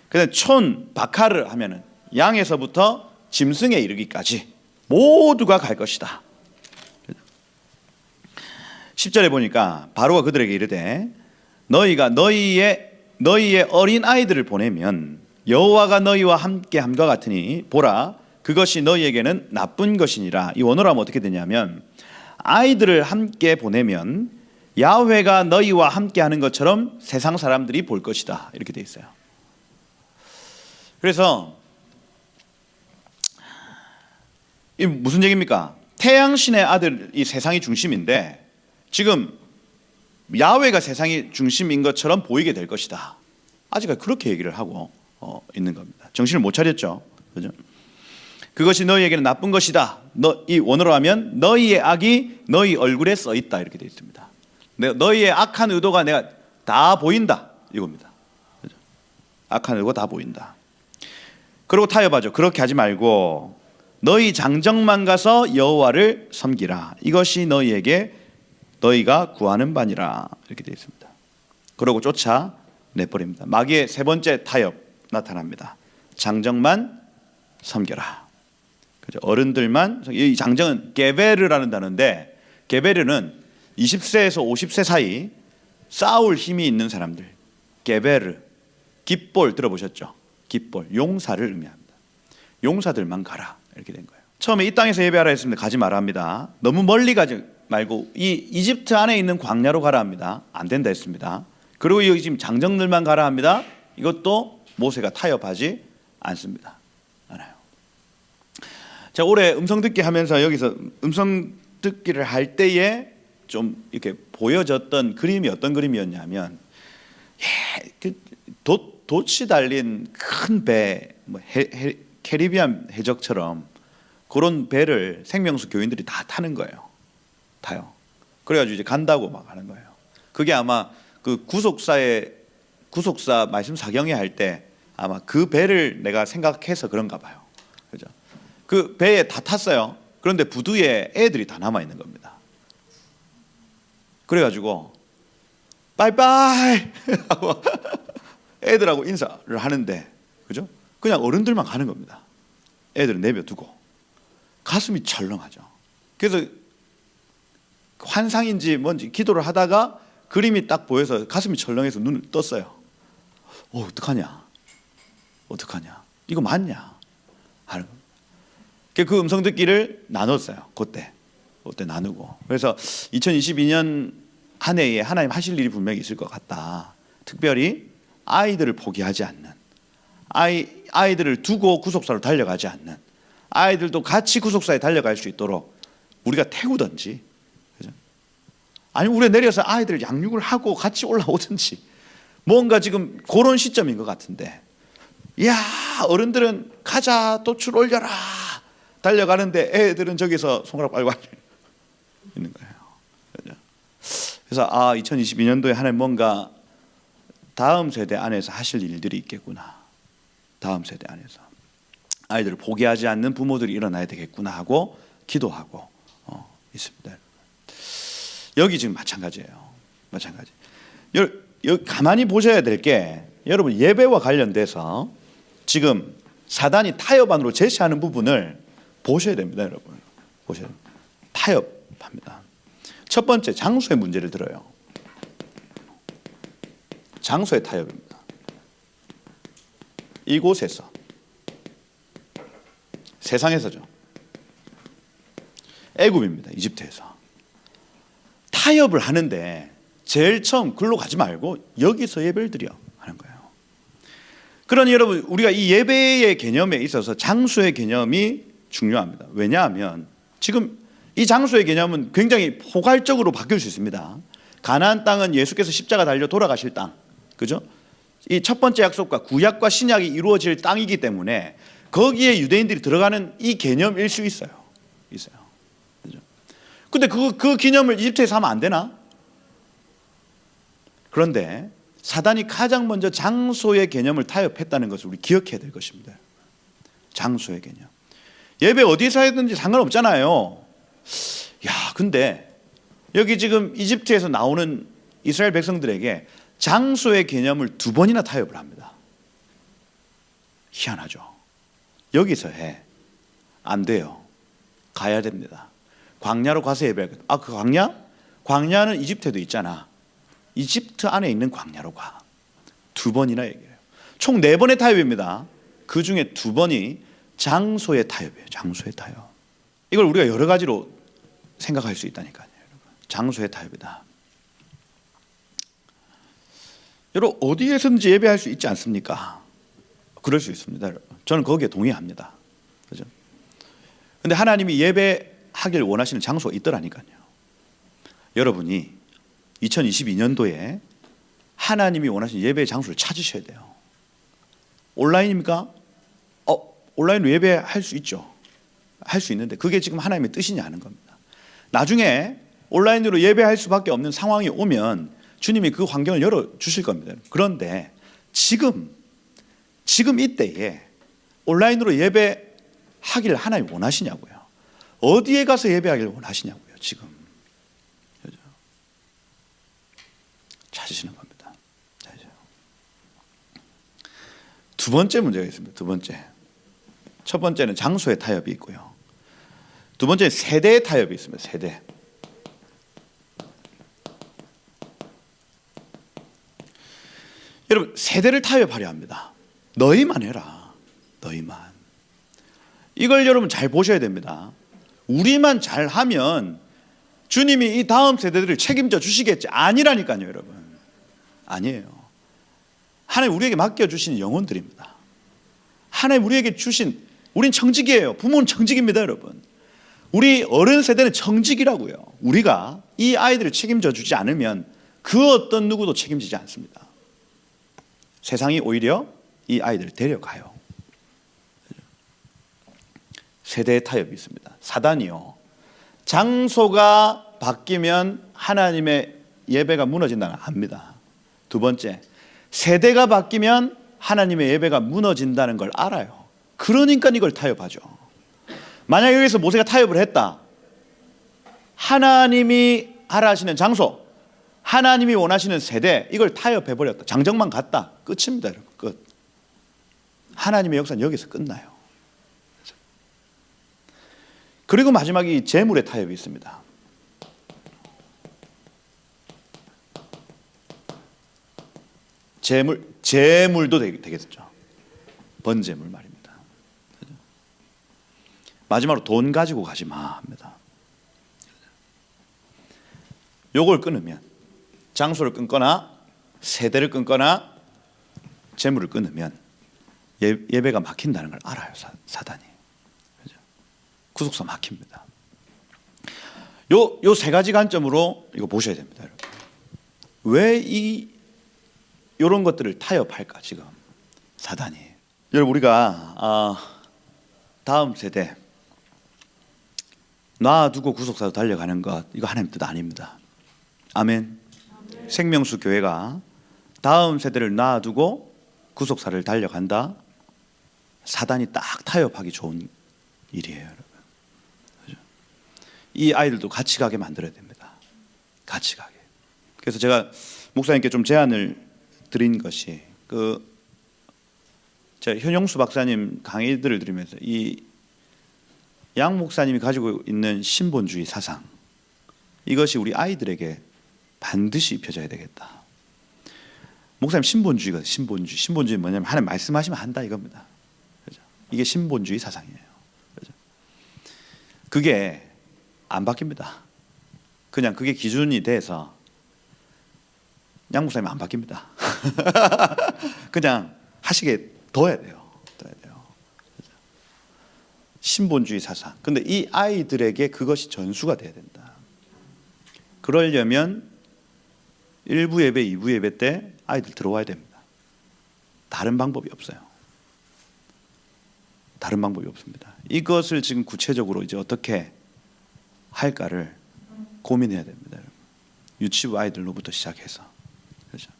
그다음에 촌 바카르 하면은 양에서부터 짐승에 이르기까지 모두가 갈 것이다. 10절에 보니까 바로가 그들에게 이르되 너희가 너희의 어린 아이들을 보내면 여호와가 너희와 함께 함과 같으니 보라 그것이 너희에게는 나쁜 것이니라. 이 원어로 하면 어떻게 되냐면 아이들을 함께 보내면 야훼가 너희와 함께 하는 것처럼 세상 사람들이 볼 것이다. 이렇게 돼 있어요. 그래서 이 무슨 얘기입니까? 태양신의 아들이 세상이 중심인데 지금 야훼가 세상이 중심인 것처럼 보이게 될 것이다. 아직까지 그렇게 얘기를 하고 있는 겁니다. 정신을 못 차렸죠. 그죠? 그것이 너희에게는 나쁜 것이다. 이 원어로 하면 너희의 악이 너희 얼굴에 써 있다 이렇게 되어 있습니다. 너희의 악한 의도가 내가 다 보인다 이겁니다. 그렇죠? 악한 의도가 다 보인다. 그리고 타협하죠. 그렇게 하지 말고 너희 장정만 가서 여호와를 섬기라. 이것이 너희가 구하는 바니라 이렇게 되어 있습니다. 그러고 쫓아 내버립니다. 마귀의 세 번째 타협 나타납니다. 장정만 섬겨라. 그죠? 어른들만. 이 장정은 게베르라는 단어인데, 게베르는 20세에서 50세 사이 싸울 힘이 있는 사람들. 게베르, 깃볼 들어보셨죠? 깃볼, 용사를 의미합니다. 용사들만 가라 이렇게 된 거예요. 처음에 이 땅에서 예배하라 했습니다. 가지 마라 합니다. 너무 멀리 가지 말고 이 이집트 안에 있는 광야로 가라 합니다. 안 된다 했습니다. 그리고 여기 지금 장정들만 가라 합니다. 이것도 모세가 타협하지 않습니다. 않아요. 자, 올해 음성 듣기 하면서 여기서 음성 듣기를 할 때에 좀 이렇게 보여졌던 그림이 어떤 그림이었냐면, 돛이 달린 큰 배, 캐리비안 해적처럼 그런 배를 생명수 교인들이 다 타는 거예요. 타요. 그래가지고 이제 간다고 막 하는 거예요. 그게 아마 그 구속사 말씀 사경회 할 때 아마 그 배를 내가 생각해서 그런가 봐요. 그죠? 그 배에 다 탔어요. 그런데 부두에 애들이 다 남아 있는 겁니다. 그래가지고 빠이빠이 하고 애들하고 인사를 하는데, 그죠? 그냥 어른들만 가는 겁니다. 애들은 내버려두고. 가슴이 철렁하죠. 그래서 환상인지 뭔지 기도를 하다가 그림이 딱 보여서 가슴이 철렁해서 눈을 떴어요. 어떡하냐? 이거 맞냐? 하는 겁니다. 그 음성 듣기를 나눴어요. 그때 나누고. 그래서 2022년 한 해에 하나님 하실 일이 분명히 있을 것 같다. 특별히 아이들을 포기하지 않는, 아이들을 두고 구속사로 달려가지 않는, 아이들도 같이 구속사에 달려갈 수 있도록 우리가 태우든지, 그죠? 아니 우리 내려서 아이들 양육을 하고 같이 올라오든지, 뭔가 지금 그런 시점인 것 같은데, 이야, 어른들은 가자, 도출 올려라 달려가는데 애들은 저기서 손가락 빨고 있는 거예요. 그죠? 그래서 2022년도에 하나님 뭔가 다음 세대 안에서 하실 일들이 있겠구나. 다음 세대 안에서 아이들을 포기하지 않는 부모들이 일어나야 되겠구나 하고 기도하고 있습니다. 여기 지금 마찬가지예요. 마찬가지. 여기 가만히 보셔야 될 게, 여러분 예배와 관련돼서 지금 사단이 타협 안으로 제시하는 부분을 보셔야 됩니다. 여러분 보셔야 됩니다. 타협합니다. 첫 번째, 장소의 문제를 들어요. 장소의 타협입니다. 이곳에서, 세상에서죠. 애굽입니다. 이집트에서 타협을 하는데 제일 처음 글로 가지 말고 여기서 예배를 드려 하는 거예요. 그러니 여러분, 우리가 이 예배의 개념에 있어서 장소의 개념이 중요합니다. 왜냐하면 지금 이 장소의 개념은 굉장히 포괄적으로 바뀔 수 있습니다. 가나안 땅은 예수께서 십자가 달려 돌아가실 땅, 그죠? 이 첫 번째 약속과 구약과 신약이 이루어질 땅이기 때문에 거기에 유대인들이 들어가는 이 개념일 수 있어요. 그죠? 근데 그 개념을 이집트에서 하면 안 되나? 그런데 사단이 가장 먼저 장소의 개념을 타협했다는 것을 우리 기억해야 될 것입니다. 장소의 개념. 예배 어디서 하든지 상관없잖아요. 근데 여기 지금 이집트에서 나오는 이스라엘 백성들에게 장소의 개념을 2번이나 타협을 합니다. 희한하죠. 여기서 해. 안 돼요. 가야 됩니다. 광야로 가서 예배하겠다. 그 광야? 광야는 이집트에도 있잖아. 이집트 안에 있는 광야로 가. 2번이나 얘기해요. 총 4번의 타협입니다. 그 중에 2번이 장소의 타협이에요. 장소의 타협. 이걸 우리가 여러 가지로 생각할 수 있다니까요. 장소의 타협이다. 여러분, 어디에서든지 예배할 수 있지 않습니까? 그럴 수 있습니다. 저는 거기에 동의합니다. 그죠? 근데 하나님이 예배하길 원하시는 장소가 있더라니까요. 여러분이 2022년도에 하나님이 원하시는 예배의 장소를 찾으셔야 돼요. 온라인입니까? 온라인으로 예배할 수 있죠. 할 수 있는데 그게 지금 하나님의 뜻이냐 하는 겁니다. 나중에 온라인으로 예배할 수밖에 없는 상황이 오면 주님이 그 환경을 열어주실 겁니다. 그런데 지금 이때에 온라인으로 예배하기를 하나님 원하시냐고요. 어디에 가서 예배하기를 원하시냐고요. 지금 찾으시는 겁니다. 두 번째 문제가 있습니다. 두 번째. 첫 번째는 장소의 타협이 있고요. 두 번째는 세대의 타협이 있습니다. 세대. 여러분, 세대를 타협하려 합니다. 너희만 해라. 너희만. 이걸 여러분 잘 보셔야 됩니다. 우리만 잘하면 주님이 이 다음 세대들을 책임져 주시겠지. 아니라니까요, 여러분. 아니에요. 하나님 우리에게 맡겨주신 영혼들입니다. 하나님 우리에게 주신, 우린 청직이에요. 부모는 청직입니다, 여러분. 우리 어른 세대는 청직이라고요. 우리가 이 아이들을 책임져 주지 않으면 그 어떤 누구도 책임지지 않습니다. 세상이 오히려 이 아이들을 데려가요. 세대의 타협이 있습니다. 사단이요, 장소가 바뀌면 하나님의 예배가 무너진다는 걸 압니다. 두 번째, 세대가 바뀌면 하나님의 예배가 무너진다는 걸 알아요. 그러니까 이걸 타협하죠. 만약 여기서 모세가 타협을 했다, 하나님이 하라 하시는 장소, 하나님이 원하시는 세대, 이걸 타협해버렸다, 장정만 갔다, 끝입니다. 여러분. 끝. 하나님의 역사는 여기서 끝나요. 그리고 마지막에 이 재물의 타협이 있습니다. 재물도 되겠죠. 번제물 말입니다. 마지막으로 돈 가지고 가지 마 합니다. 요걸 끊으면, 장소를 끊거나 세대를 끊거나 재물을 끊으면 예배가 막힌다는 걸 알아요. 사단이. 구속사 막힙니다. 요 세 가지 관점으로 이거 보셔야 됩니다, 여러분. 왜 이런 것들을 타협할까 지금 사단이. 여러분, 우리가 다음 세대 놔두고 구속사로 달려가는 것, 이거 하나님 뜻 아닙니다. 아멘. 생명수 교회가 다음 세대를 놔두고 구속사를 달려간다, 사단이 딱 타협하기 좋은 일이에요, 여러분. 그렇죠? 이 아이들도 같이 가게 만들어야 됩니다. 같이 가게. 그래서 제가 목사님께 좀 제안을 드린 것이, 제가 현용수 박사님 강의들을 들으면서 이 양 목사님이 가지고 있는 신본주의 사상, 이것이 우리 아이들에게 반드시 입혀져야 되겠다. 목사님 신본주의가 신본주의 뭐냐면 하나님 말씀하시면 한다 이겁니다. 그렇죠? 이게 신본주의 사상이에요. 그렇죠? 그게 안 바뀝니다. 그냥 그게 기준이 돼서 양 목사님 안 바뀝니다. 그냥 하시게 둬야 돼요. 신본주의 사상. 근데 이 아이들에게 그것이 전수가 돼야 된다. 그러려면 1부 예배, 2부 예배 때 아이들 들어와야 됩니다. 다른 방법이 없어요. 다른 방법이 없습니다. 이것을 지금 구체적으로 이제 어떻게 할까를 고민해야 됩니다. 유치부 아이들로부터 시작해서. 그렇죠?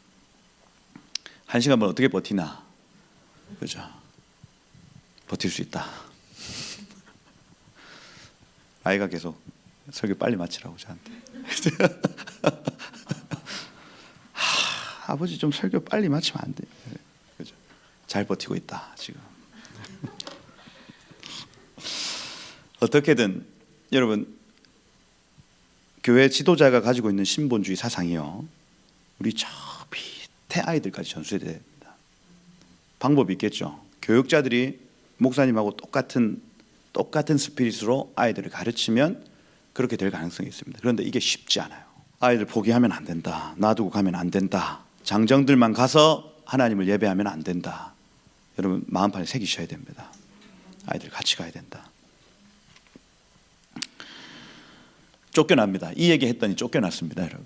1시간만 어떻게 버티나. 그렇죠? 버틸 수 있다. 아이가 계속 설교 빨리 마치라고 저한테. 아버지 좀 설교 빨리 마치면 안 돼. 그렇죠? 잘 버티고 있다 지금. 어떻게든 여러분, 교회 지도자가 가지고 있는 신본주의 사상이요, 우리 저 밑에 아이들까지 전수해야 됩니다. 방법이 있겠죠. 교육자들이 목사님하고 똑같은 스피릿으로 아이들을 가르치면 그렇게 될 가능성이 있습니다. 그런데 이게 쉽지 않아요. 아이들 포기하면 안 된다, 놔두고 가면 안 된다, 장정들만 가서 하나님을 예배하면 안 된다. 여러분 마음판에 새기셔야 됩니다. 아이들 같이 가야 된다. 쫓겨납니다. 이 얘기 했더니 쫓겨났습니다, 여러분.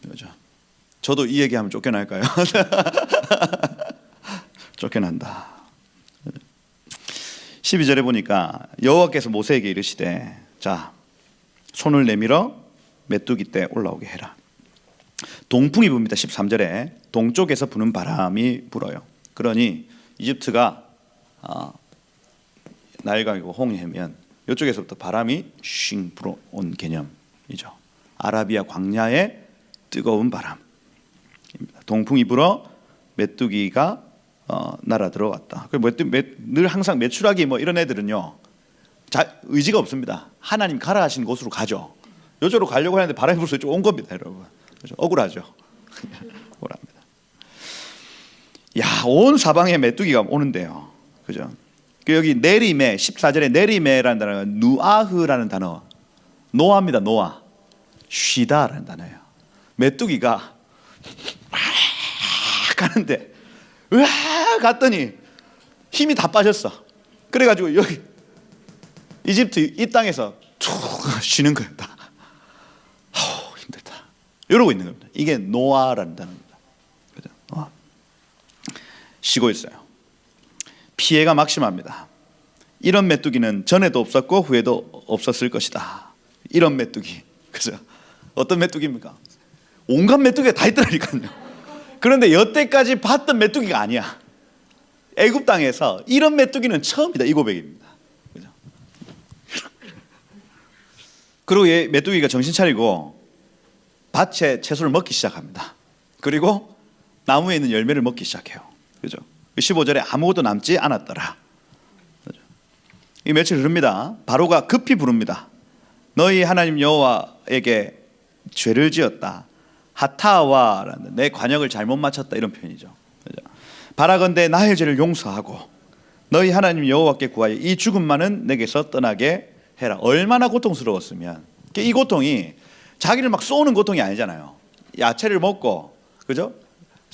그렇죠? 저도 이 얘기하면 쫓겨날까요? 쫓겨난다. 12절에 보니까 여호와께서 모세에게 이르시되 자 손을 내밀어 메뚜기 떼 올라오게 해라. 동풍이 붑니다. 13절에 동쪽에서 부는 바람이 불어요. 그러니 이집트가 나일강이고 홍해면 이쪽에서부터 바람이 쉥 불어온 개념이죠. 아라비아 광야의 뜨거운 바람. 동풍이 불어 메뚜기가 날아 들어왔다. 늘 항상 메추라기 뭐 이런 애들은요 의지가 없습니다. 하나님 가라 하신 곳으로 가죠. 요쪽으로 가려고 하는데 바람이 불어서 이쪽 온 겁니다, 여러분. 그렇죠? 억울하죠. 억울합니다. 야, 온 사방에 메뚜기가 오는데요. 그죠? 여기 네리메 14절에 네리메라는 단어가 누아흐라는 단어. 노아입니다. 노아. 쉬다라는 단어예요. 메뚜기가 가는데 으아 갔더니 힘이 다 빠졌어. 그래가지고 여기 이집트 이 땅에서 툭 쉬는 거예요. 다. 힘들다. 이러고 있는 겁니다. 이게 노아라는 단어입니다. 그죠? 노아. 쉬고 있어요. 피해가 막심합니다. 이런 메뚜기는 전에도 없었고 후에도 없었을 것이다. 이런 메뚜기. 그죠? 어떤 메뚜기입니까? 온갖 메뚜기가 다 있더라니까요. 그런데 여태까지 봤던 메뚜기가 아니야. 애굽 땅에서 이런 메뚜기는 처음이다. 이 고백입니다. 그죠? 그리고 메뚜기가 정신 차리고 밭에 채소를 먹기 시작합니다. 그리고 나무에 있는 열매를 먹기 시작해요. 그죠? 15절에 아무것도 남지 않았더라. 그죠? 이 며칠 흐릅니다. 바로가 급히 부릅니다. 너희 하나님 여호와에게 죄를 지었다. 하타와라는 내 관역을 잘못 맞췄다 이런 표현이죠. 그죠? 바라건대 나의 죄를 용서하고 너희 하나님 여호와께 구하여 이 죽음만은 내게서 떠나게 해라. 얼마나 고통스러웠으면. 이 고통이 자기를 막 쏘는 고통이 아니잖아요. 야채를 먹고 그죠?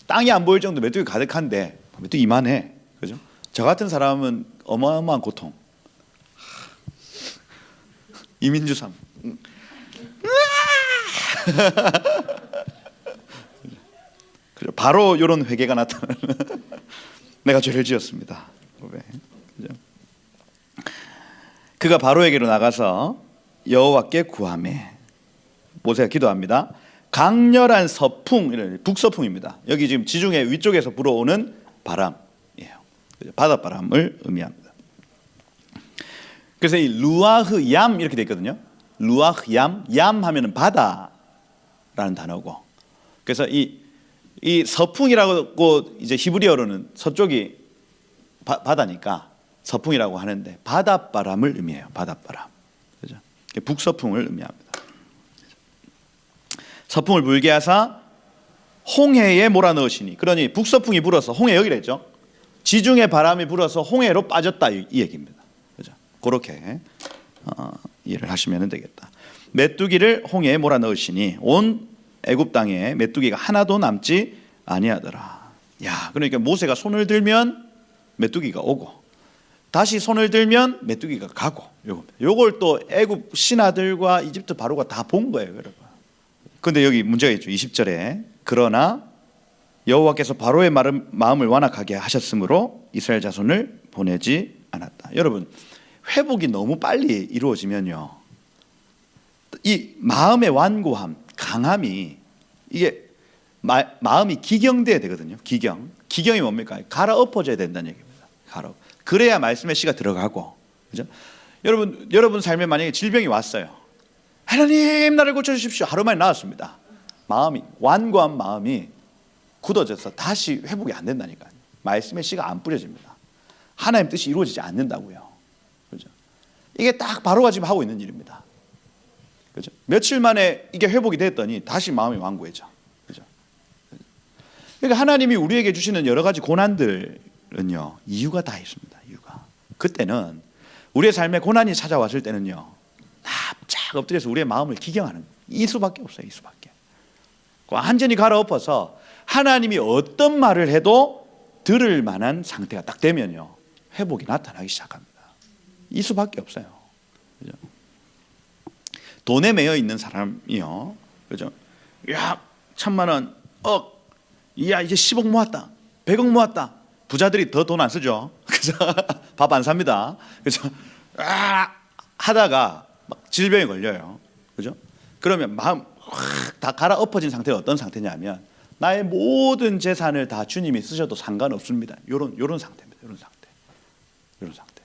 땅이 안 보일 정도 메뚜기 가득한데 메뚜기 이만해. 그죠? 저 같은 사람은 어마어마한 고통. 이민주 삶. 바로 이런 회개가 나타나는 내가 죄를 지었습니다. 그죠? 그가 바로에게로 나가서 여호와께 구하매 모세가 기도합니다. 강렬한 서풍, 북서풍입니다. 여기 지금 지중해 위쪽에서 불어오는 바람이에요. 바닷바람을 의미합니다. 그래서 이 루아흐 얌 이렇게 돼 있거든요. 루아흐 얌, 얌 하면은 바다라는 단어고. 그래서 이 서풍이라고 이제 히브리어로는 서쪽이 바다니까 서풍이라고 하는데 바닷바람을 의미해요. 바닷바람. 그죠? 북서풍을 의미합니다. 서풍을 불게 하사 홍해에 몰아넣으시니. 그러니 북서풍이 불어서 홍해 여기랬죠. 지중해 바람이 불어서 홍해로 빠졌다 이 얘기입니다. 그죠? 그렇게 이해를 하시면 되겠다. 메뚜기를 홍해에 몰아넣으시니 온 애굽 땅에 메뚜기가 하나도 남지 아니하더라. 야, 그러니까 모세가 손을 들면 메뚜기가 오고 다시 손을 들면 메뚜기가 가고 요걸 또 애굽 신하들과 이집트 바로가 다 본 거예요, 여러분. 근데 여기 문제가 있죠. 20절에 그러나 여호와께서 바로의 마음을 완악하게 하셨으므로 이스라엘 자손을 보내지 않았다. 여러분, 회복이 너무 빨리 이루어지면요, 이 마음의 완고함, 강함이 이게 마음이 기경돼야 되거든요. 기경이 뭡니까? 갈아엎어져야 된다는 얘기입니다. 그래야 말씀의 씨가 들어가고, 그죠? 여러분 삶에 만약에 질병이 왔어요. 하나님 나를 고쳐주십시오. 하루 만에 나았습니다. 완고한 마음이 굳어져서 다시 회복이 안 된다니까요. 말씀의 씨가 안 뿌려집니다. 하나님 뜻이 이루어지지 않는다고요. 그죠? 이게 딱 바로가 지금 하고 있는 일입니다. 그죠? 며칠 만에 이게 회복이 됐더니 다시 마음이 완고해져. 그죠? 그러니까 하나님이 우리에게 주시는 여러 가지 고난들은요, 이유가 다 있습니다. 이유가. 그때는 우리의 삶에 고난이 찾아왔을 때는요, 납작 엎드려서 우리의 마음을 기경하는 이 수밖에 없어요. 이 수밖에. 완전히 갈아엎어서 하나님이 어떤 말을 해도 들을 만한 상태가 딱 되면요, 회복이 나타나기 시작합니다. 이 수밖에 없어요. 그죠? 돈에 매여 있는 사람이요, 그죠? 야, 1,000만 원, 야, 이제 10억 모았다, 100억 모았다, 부자들이 더 돈 안 쓰죠. 그죠? 밥 안 삽니다. 그죠? 하다가 막 질병에 걸려요. 그죠? 그러면 마음 확 다 갈아엎어진 상태가 어떤 상태냐면 나의 모든 재산을 다 주님이 쓰셔도 상관없습니다. 요런 상태입니다. 요런 상태.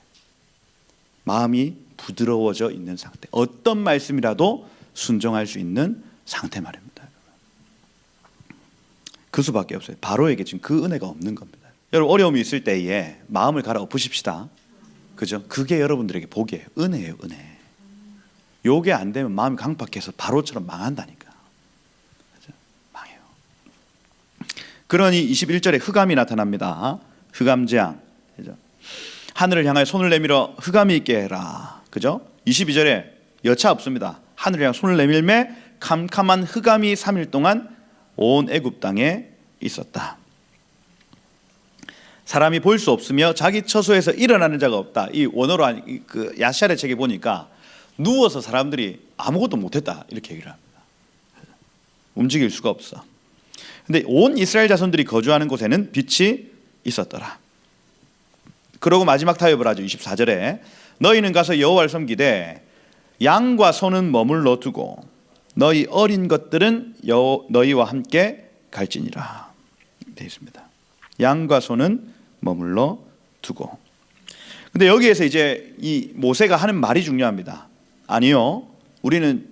마음이 부드러워져 있는 상태. 어떤 말씀이라도 순종할 수 있는 상태 말입니다. 그 수밖에 없어요. 바로에게 지금 그 은혜가 없는 겁니다. 여러분 어려움이 있을 때에 마음을 갈아엎으십시다. 그죠? 그게 여러분들에게 복이에요. 은혜예요, 은혜. 요게 안 되면 마음이 강팍해서 바로처럼 망한다니까. 그죠? 망해요. 그러니 21절에 흑암이 나타납니다. 흑암재앙. 그죠? 하늘을 향하여 손을 내밀어 흑암이 있게 해라. 그죠? 22절에 여차 없습니다. 하늘을 향해 손을 내밀매 캄캄한 흑암이 3일 동안 온 애굽 땅에 있었다. 사람이 볼 수 없으며 자기 처소에서 일어나는 자가 없다. 이 원어로 그 야샬의 책에 보니까 누워서 사람들이 아무것도 못했다 이렇게 얘기를 합니다. 움직일 수가 없어. 근데 온 이스라엘 자손들이 거주하는 곳에는 빛이 있었더라. 그러고 마지막 타협을 하죠. 24절에 너희는 가서 여호와를 섬기되 양과 소는 머물러 두고 너희 어린 것들은 너희와 함께 갈지니라 되어 있습니다. 양과 소는 머물러 두고. 근데 여기에서 이제 이 모세가 하는 말이 중요합니다. 아니요, 우리는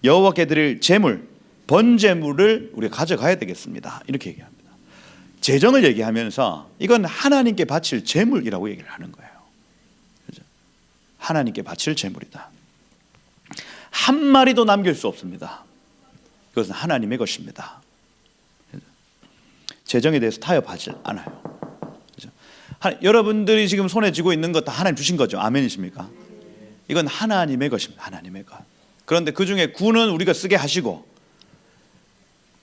여호와께 드릴 제물, 번제물을 우리가 가져가야 되겠습니다. 이렇게 얘기합니다. 재정을 얘기하면서 이건 하나님께 바칠 제물이라고 얘기를 하는 거예요. 그렇죠? 하나님께 바칠 제물이다. 한 마리도 남길 수 없습니다. 그것은 하나님의 것입니다. 재정에 대해서 타협하지 않아요. 그렇죠? 여러분들이 지금 손에 쥐고 있는 것 다 하나님 주신 거죠. 아멘이십니까? 이건 하나님의 것입니다. 하나님의 것. 그런데 그 중에 9는 우리가 쓰게 하시고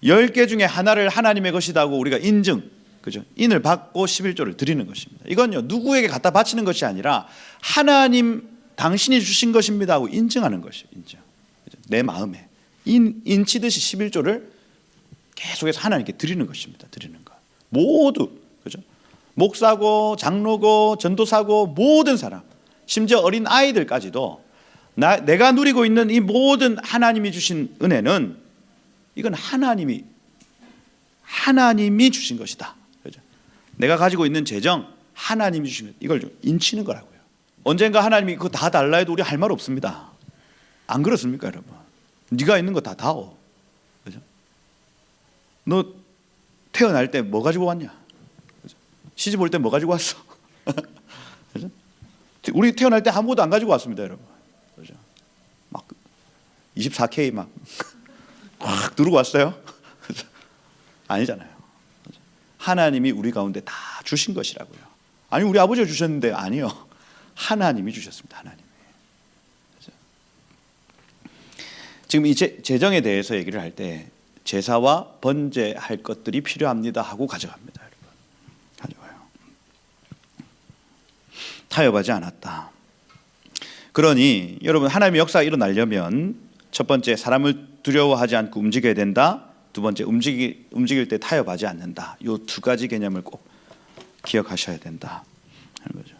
10개 중에 하나를 하나님의 것이라고 우리가 인증, 그죠? 인을 받고 11조를 드리는 것입니다. 이건요, 누구에게 갖다 바치는 것이 아니라 하나님 당신이 주신 것입니다 하고 인증하는 것이에요. 인증. 그죠? 내 마음에 인치듯이 11조를 계속해서 하나님께 드리는 것입니다. 드리는 것. 모두, 그죠? 목사고 장로고 전도사고 모든 사람, 심지어 어린 아이들까지도 내가 누리고 있는 이 모든 하나님이 주신 은혜는 이건 하나님이 주신 것이다. 그죠? 내가 가지고 있는 재정 하나님이 주신 것, 이걸 좀 인치는 거라고요. 언젠가 하나님이 그거 다 달라 해도 우리 할 말 없습니다. 안 그렇습니까, 여러분? 네가 있는 거 다 다오. 그죠? 너 태어날 때 뭐 가지고 왔냐? 그죠? 시집 올 때 뭐 가지고 왔어? 그죠? 우리 태어날 때 아무것도 안 가지고 왔습니다, 여러분. 그죠? 막 24K 막 누르고 왔어요? 아니잖아요. 하나님이 우리 가운데 다 주신 것이라고요. 아니 우리 아버지가 주셨는데 아니요. 하나님이 주셨습니다. 하나님이. 지금 이 재정에 대해서 얘기를 할 때 제사와 번제할 것들이 필요합니다 하고 가져갑니다. 여러분. 가져가요. 타협하지 않았다. 그러니 여러분 하나님의 역사가 일어나려면 첫 번째 사람을 두려워하지 않고 움직여야 된다. 두 번째 움직일 때 타협하지 않는다. 이 두 가지 개념을 꼭 기억하셔야 된다 하는 거죠.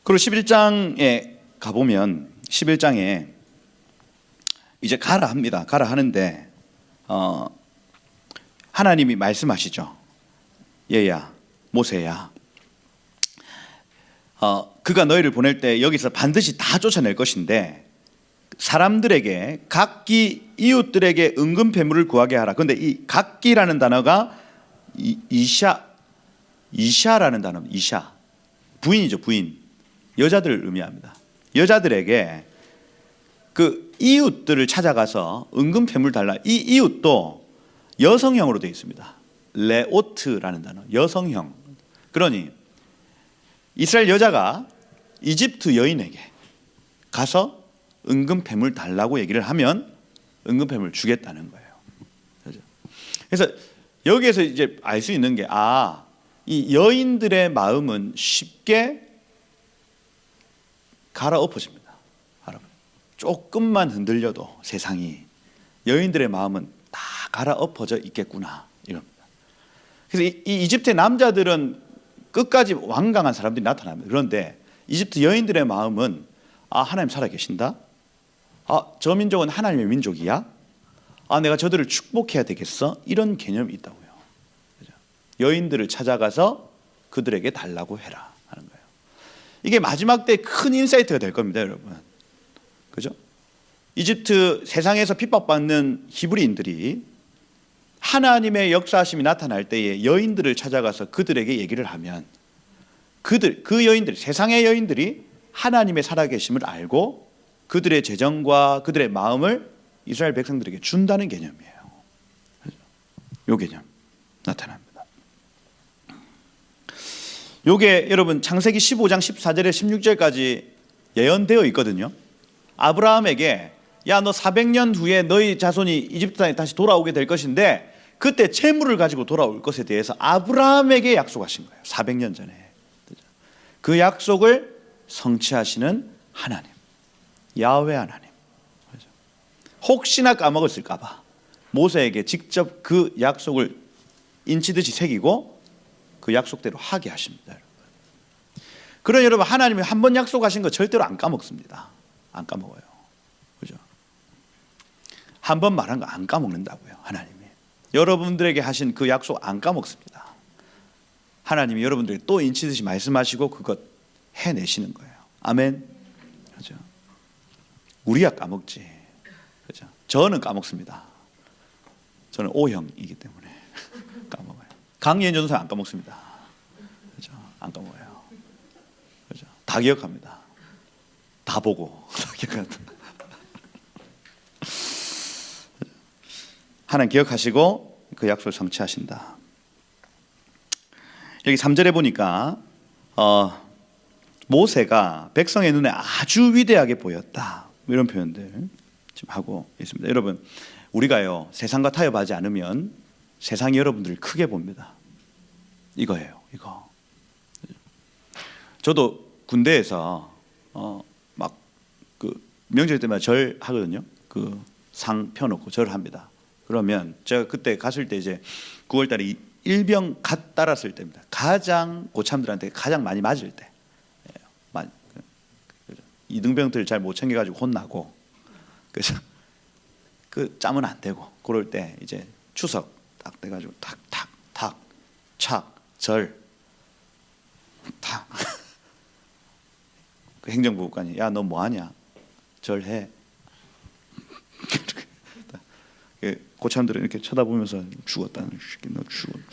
그리고 11장에 가보면 11장에 이제 가라 합니다. 가라 하는데 하나님이 말씀하시죠. 얘야 모세야 그가 너희를 보낼 때 여기서 반드시 다 쫓아낼 것인데 사람들에게 각기 이웃들에게 은근 패물을 구하게 하라. 그런데 이 각기라는 단어가 이샤라는 단어, 이샤 부인이죠. 부인 여자들을 의미합니다. 여자들에게 그 이웃들을 찾아가서 은근 패물 달라. 이 이웃도 여성형으로 되어 있습니다. 레오트라는 단어, 여성형. 그러니 이스라엘 여자가 이집트 여인에게 가서 은근 패물 달라고 얘기를 하면 은근 패물 주겠다는 거예요. 그래서 여기에서 이제 알 수 있는 게 이 여인들의 마음은 쉽게 갈아엎어집니다. 조금만 흔들려도 세상이 여인들의 마음은 다 갈아엎어져 있겠구나 이럽니다. 그래서 이 이집트의 남자들은 끝까지 완강한 사람들이 나타납니다. 그런데 이집트 여인들의 마음은 하나님 살아계신다? 저 민족은 하나님의 민족이야? 내가 저들을 축복해야 되겠어? 이런 개념이 있다고요. 그죠? 여인들을 찾아가서 그들에게 달라고 해라 하는 거예요. 이게 마지막 때 큰 인사이트가 될 겁니다, 여러분. 그죠? 이집트 세상에서 핍박받는 히브리인들이 하나님의 역사하심이 나타날 때에 여인들을 찾아가서 그들에게 얘기를 하면 그 여인들, 세상의 여인들이 하나님의 살아계심을 알고 그들의 재정과 그들의 마음을 이스라엘 백성들에게 준다는 개념이에요. 이 개념 나타납니다. 이게 여러분 창세기 15장 14절에 16절까지 예언되어 있거든요. 아브라함에게 야, 너 400년 후에 너희 자손이 이집트 땅에 다시 돌아오게 될 것인데 그때 재물을 가지고 돌아올 것에 대해서 아브라함에게 약속하신 거예요. 400년 전에. 그 약속을 성취하시는 하나님, 야훼 하나님. 혹시나 까먹었을까 봐 모세에게 직접 그 약속을 인치듯이 새기고 그 약속대로 하게 하십니다, 여러분. 그러나 여러분, 하나님이 한 번 약속하신 거 절대로 안 까먹습니다. 안 까먹어요. 그죠? 한 번 말한 거 안 까먹는다고요, 하나님이. 여러분들에게 하신 그 약속 안 까먹습니다. 하나님이 여러분들에게 또 인치듯이 말씀하시고 그것 해내시는 거예요. 아멘. 그죠? 우리가 까먹지. 그죠? 저는 까먹습니다. 저는 O형이기 때문에 까먹어요. 강예현 전도사 안 까먹습니다. 그죠? 안 까먹어요. 그죠? 다 기억합니다. 다 보고 다 기억합니다. 하나님 기억하시고 그 약속을 성취하신다. 여기 3절에 보니까 모세가 백성의 눈에 아주 위대하게 보였다, 이런 표현들 지금 하고 있습니다. 여러분, 우리가요 세상과 타협하지 않으면 세상이 여러분들을 크게 봅니다. 이거예요, 이거. 저도 군대에서 막 그 명절 때마다 절 하거든요. 그 상 펴놓고 절을 합니다. 그러면 제가 그때 갔을 때 이제 9월달에 일병 갓 달았을 때입니다. 가장 고참들한테 가장 많이 맞을 때. 이등병들 잘 못 챙겨가지고 혼나고, 그래서 그 짜면 안 되고, 그럴 때 이제 추석 딱 돼가지고 탁탁탁 착 절 탁. 그 행정부관이 야, 너 뭐하냐? 절해. 고참들은 이렇게 쳐다보면서 죽었다는 새끼, 너 죽었다.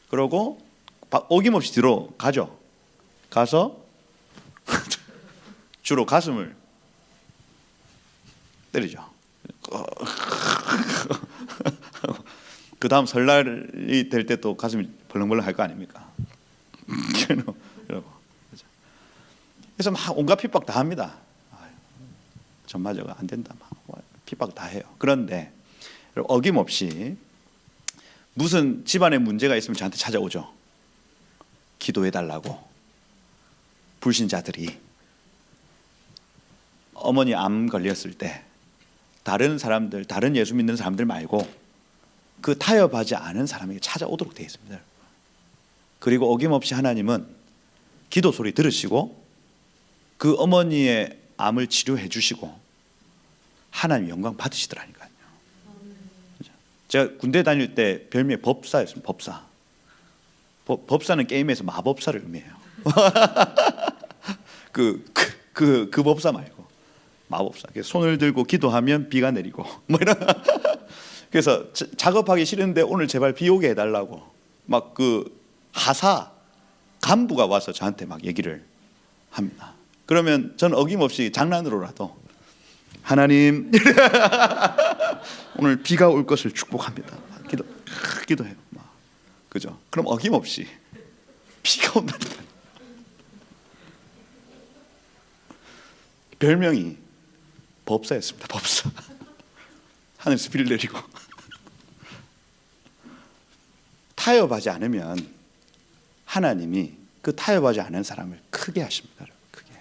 그러고 어김없이 뒤로 가죠. 가서 주로 가슴을 때리죠. 그 다음 설날이 될 때 또 가슴이 벌렁벌렁 할 거 아닙니까? 그래서 막 온갖 핍박 다 합니다. 전마저가 안 된다, 막 핍박 다 해요. 그런데 어김없이 무슨 집안에 문제가 있으면 저한테 찾아오죠. 기도해달라고. 불신자들이 어머니 암 걸렸을 때 다른 사람들, 다른 예수 믿는 사람들 말고 그 타협하지 않은 사람에게 찾아오도록 되어 있습니다. 그리고 어김없이 하나님은 기도 소리 들으시고 그 어머니의 암을 치료해 주시고 하나님 영광 받으시더라니까요. 제가 군대 다닐 때 별명이 법사였습니다. 법사. 법사는 게임에서 마법사를 의미해요. 그 법사 말고 마법사. 손을 들고 기도하면 비가 내리고 뭐 이런. 그래서 작업하기 싫은데 오늘 제발 비 오게 해달라고 막 그 하사 간부가 와서 저한테 막 얘기를 합니다. 그러면 저는 어김없이 장난으로라도 하나님 오늘 비가 올 것을 축복합니다. 기도해요. 막. 그죠? 그럼 어김없이 비가 온다. 별명이 법사였습니다. 법사. 하늘에서 비를 내리고. 타협하지 않으면 하나님이 그 타협하지 않은 사람을 크게 하십니다. 크게.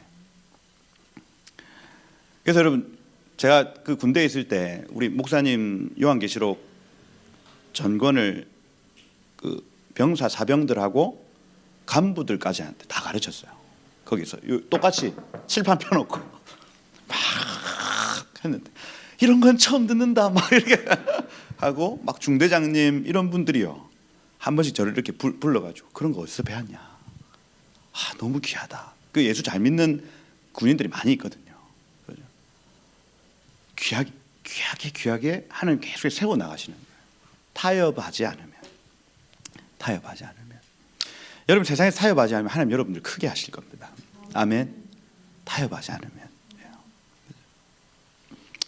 그래서 여러분, 제가 그 군대에 있을 때 우리 목사님 요한계시록 전권을 그 병사 사병들하고 간부들까지한테 다 가르쳤어요. 거기서 똑같이 칠판 펴놓고 막 했는데 이런 건 처음 듣는다 막 이렇게 하고 막 중대장님 이런 분들이요 한 번씩 저를 이렇게 불러가지고 그런 거 어디서 배웠냐. 너무 귀하다. 그 예수 잘 믿는 군인들이 많이 있거든요. 그죠? 귀하게 하나님 계속 세워 나가시는 거예요. 타협하지 않으면. 여러분 세상에 타협하지 않으면 하나님 여러분들 크게 하실 겁니다. 아멘. 타협하지 않으면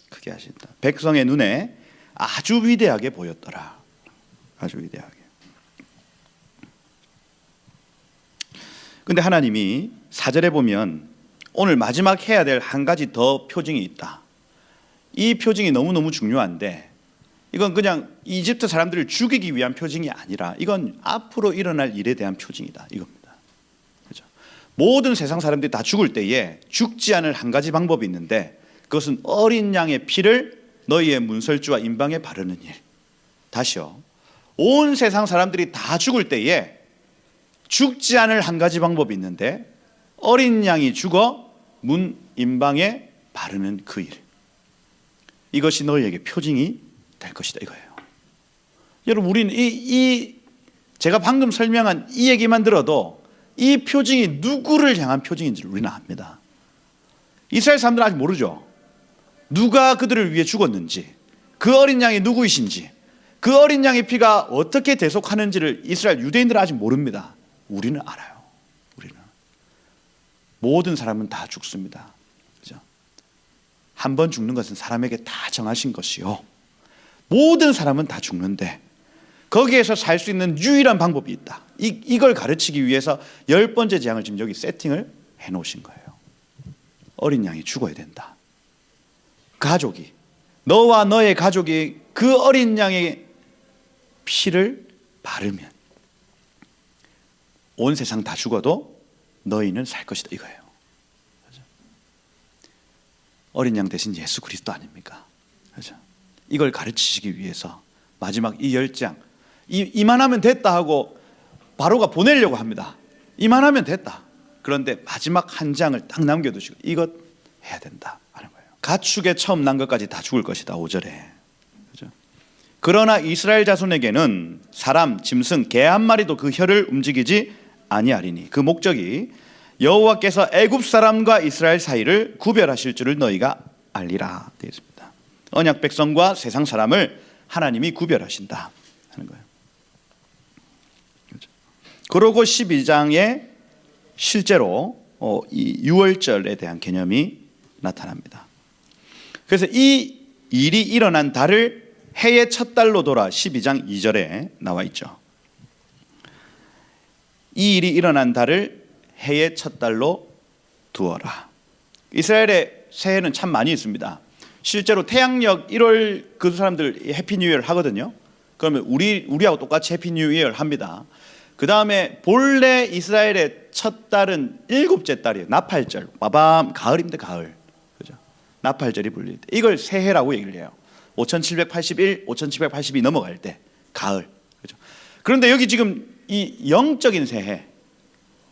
크게 하신다. 백성의 눈에 아주 위대하게 보였더라. 아주 위대하게. 근데 하나님이 4절에 보면 오늘 마지막 해야 될 한 가지 더 표징이 있다. 이 표징이 너무너무 중요한데 이건 그냥 이집트 사람들을 죽이기 위한 표징이 아니라 이건 앞으로 일어날 일에 대한 표징이다. 이겁니다. 그렇죠? 모든 세상 사람들이 다 죽을 때에 죽지 않을 한 가지 방법이 있는데 그것은 어린 양의 피를 너희의 문설주와 임방에 바르는 일. 다시요. 온 세상 사람들이 다 죽을 때에 죽지 않을 한 가지 방법이 있는데 어린 양이 죽어 문 임방에 바르는 그 일. 이것이 너희에게 표징이 될 것이다 이거예요. 여러분 우리는 제가 방금 설명한 이 얘기만 들어도 이 표징이 누구를 향한 표징인지를 우리는 압니다. 이스라엘 사람들은 아직 모르죠. 누가 그들을 위해 죽었는지, 그 어린 양이 누구이신지, 그 어린 양의 피가 어떻게 대속하는지를 이스라엘 유대인들은 아직 모릅니다. 우리는 알아요. 우리는 모든 사람은 다 죽습니다. 그죠? 한 번 죽는 것은 사람에게 다 정하신 것이요. 모든 사람은 다 죽는데 거기에서 살 수 있는 유일한 방법이 있다. 이걸 가르치기 위해서 10번째 재앙을 지금 여기 세팅을 해놓으신 거예요. 어린 양이 죽어야 된다. 가족이, 너와 너의 가족이 그 어린 양의 피를 바르면 온 세상 다 죽어도 너희는 살 것이다 이거예요. 그렇죠? 어린 양 대신 예수 그리스도 아닙니까? 그렇죠? 이걸 가르치시기 위해서 마지막 이 10장 이만하면 됐다 하고 바로가 보내려고 합니다. 이만하면 됐다. 그런데 마지막 한 장을 딱 남겨두시고 이것 해야 된다 하는 거예요. 가축에 처음 난 것까지 다 죽을 것이다 5절에. 그렇죠? 그러나 이스라엘 자손에게는 사람, 짐승, 개 한 마리도 그 혀를 움직이지 아니하리니 그 목적이 여호와께서 애굽 사람과 이스라엘 사이를 구별하실 줄을 너희가 알리라 되어 있습니다. 언약 백성과 세상 사람을 하나님이 구별하신다 하는 거예요. 그렇죠? 그러고 12장에 실제로 이 유월절에 대한 개념이 나타납니다. 그래서 이 일이 일어난 달을 해의 첫 달로 돌아 12장 2절에 나와 있죠. 이 일이 일어난 달을 해의 첫 달로 두어라. 이스라엘의 새해는 참 많이 있습니다. 실제로 태양력 1월 그 사람들 해피 뉴 이어를 하거든요. 그러면 우리하고 똑같이 해피 뉴 이어를 합니다. 그 다음에 본래 이스라엘의 첫 달은 7째 달이에요. 나팔절. 빠밤 가을입니다. 가을. 그죠? 나팔절이 불릴 때 이걸 새해라고 얘기를 해요. 5781, 5782 넘어갈 때 가을. 그죠? 그런데 여기 지금 이 영적인 새해,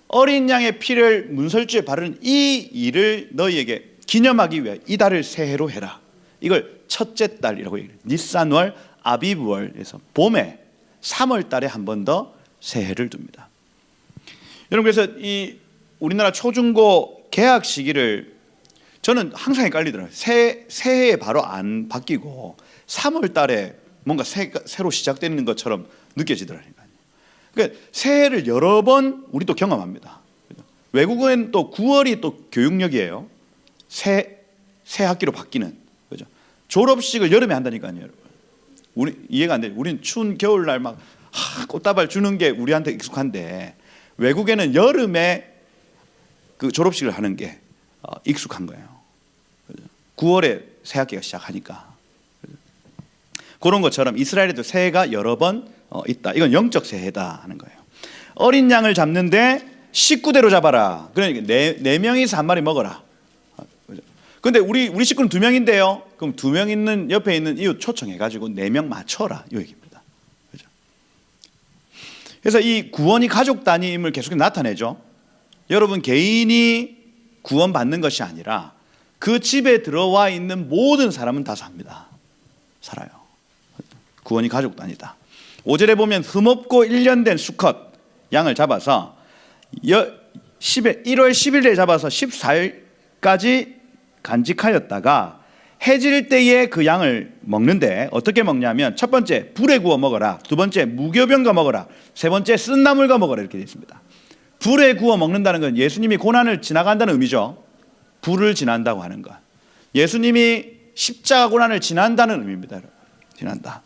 어린 양의 피를 문설주에 바르는 이 일을 너희에게 기념하기 위해 이 달을 새해로 해라. 이걸 첫째 달이라고 얘기해요. 니산월, 아비브월에서 봄에 3월 달에 한 번 더 새해를 둡니다. 여러분 그래서 이 우리나라 초중고 개학 시기를 저는 항상 헷갈리더라고요. 새해에 바로 안 바뀌고 3월 달에 뭔가 새로 시작되는 것처럼 느껴지더라고요. 그러니까 새해를 여러 번 우리도 경험합니다. 외국은 또 9월이 또 교육력이에요. 새 학기로 바뀌는 그죠? 졸업식을 여름에 한다니까요, 여러분. 우리 이해가 안 돼요. 우리는 추운 겨울날 막 꽃다발 주는 게 우리한테 익숙한데 외국에는 여름에 그 졸업식을 하는 게 익숙한 거예요. 그죠? 9월에 새 학기가 시작하니까. 그죠? 그런 것처럼 이스라엘에도 새해가 여러 번 있다. 이건 영적 새해다 하는 거예요. 어린 양을 잡는데 식구대로 잡아라. 그러니까 네 명이서 한 마리 먹어라. 근데 우리 식구는 2명인데요. 그럼 2명 있는 옆에 있는 이웃 초청해가지고 4명 맞춰라 이 얘기입니다. 그래서 이 구원이 가족 단위임을 계속 나타내죠. 여러분 개인이 구원받는 것이 아니라 그 집에 들어와 있는 모든 사람은 다 삽니다. 살아요. 구원이 가족 단위다. 5절에 보면 흠없고 1년 된 수컷 양을 잡아서 1월 10일에 잡아서 14일까지 간직하였다가 해질 때에 그 양을 먹는데 어떻게 먹냐면 첫 번째 불에 구워 먹어라, 두 번째 무교병과 먹어라, 세 번째 쓴 나물과 먹어라 이렇게 되어 있습니다. 불에 구워 먹는다는 건 예수님이 고난을 지나간다는 의미죠. 불을 지난다고 하는 것. 예수님이 십자가 고난을 지난다는 의미입니다. 지난다.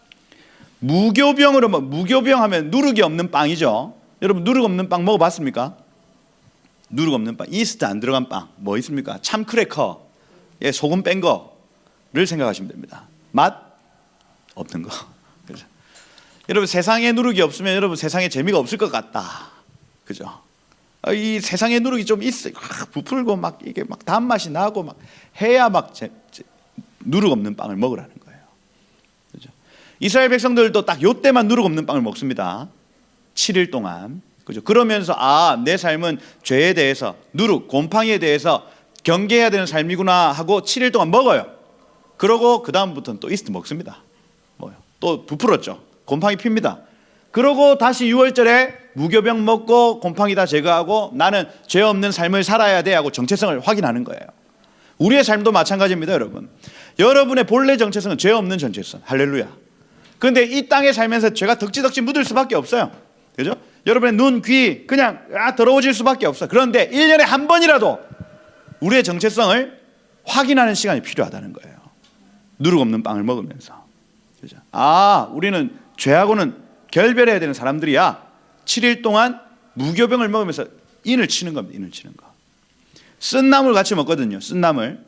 무교병으로 무교병 하면 누룩이 없는 빵이죠. 여러분 누룩 없는 빵 먹어봤습니까? 누룩 없는 빵, 이스트 안 들어간 빵 뭐 있습니까? 참 크래커에 소금 뺀 거를 생각하시면 됩니다. 맛 없는 거. 그죠? 여러분 세상에 누룩이 없으면 여러분 세상에 재미가 없을 것 같다. 그죠? 이 세상에 누룩이 좀 있어, 부풀고 막 이게 막 단맛이 나고 막 해야 막 누룩 없는 빵을 먹으라는 거예요. 그죠? 이스라엘 백성들도 딱 요때만 누룩 없는 빵을 먹습니다. 7일 동안. 그죠? 그러면서 내 삶은 죄에 대해서 누룩, 곰팡이에 대해서 경계해야 되는 삶이구나 하고 7일 동안 먹어요. 그러고 그 다음부터는 또 이스트 먹습니다. 뭐요? 또 부풀었죠. 곰팡이 핍니다. 그러고 다시 6월절에 무교병 먹고 곰팡이 다 제거하고 나는 죄 없는 삶을 살아야 돼 하고 정체성을 확인하는 거예요. 우리의 삶도 마찬가지입니다, 여러분. 여러분의 본래 정체성은 죄 없는 정체성. 할렐루야. 그런데 이 땅에 살면서 죄가 덕지덕지 묻을 수밖에 없어요. 그죠? 여러분의 눈, 귀 그냥 더러워질 수밖에 없어. 그런데 1년에 한 번이라도 우리의 정체성을 확인하는 시간이 필요하다는 거예요. 누룩 없는 빵을 먹으면서. 그죠? 우리는 죄하고는 결별해야 되는 사람들이야. 7일 동안 무교병을 먹으면서 인을 치는 겁니다. 인을 치는 거. 쓴 나물 같이 먹거든요. 쓴 나물.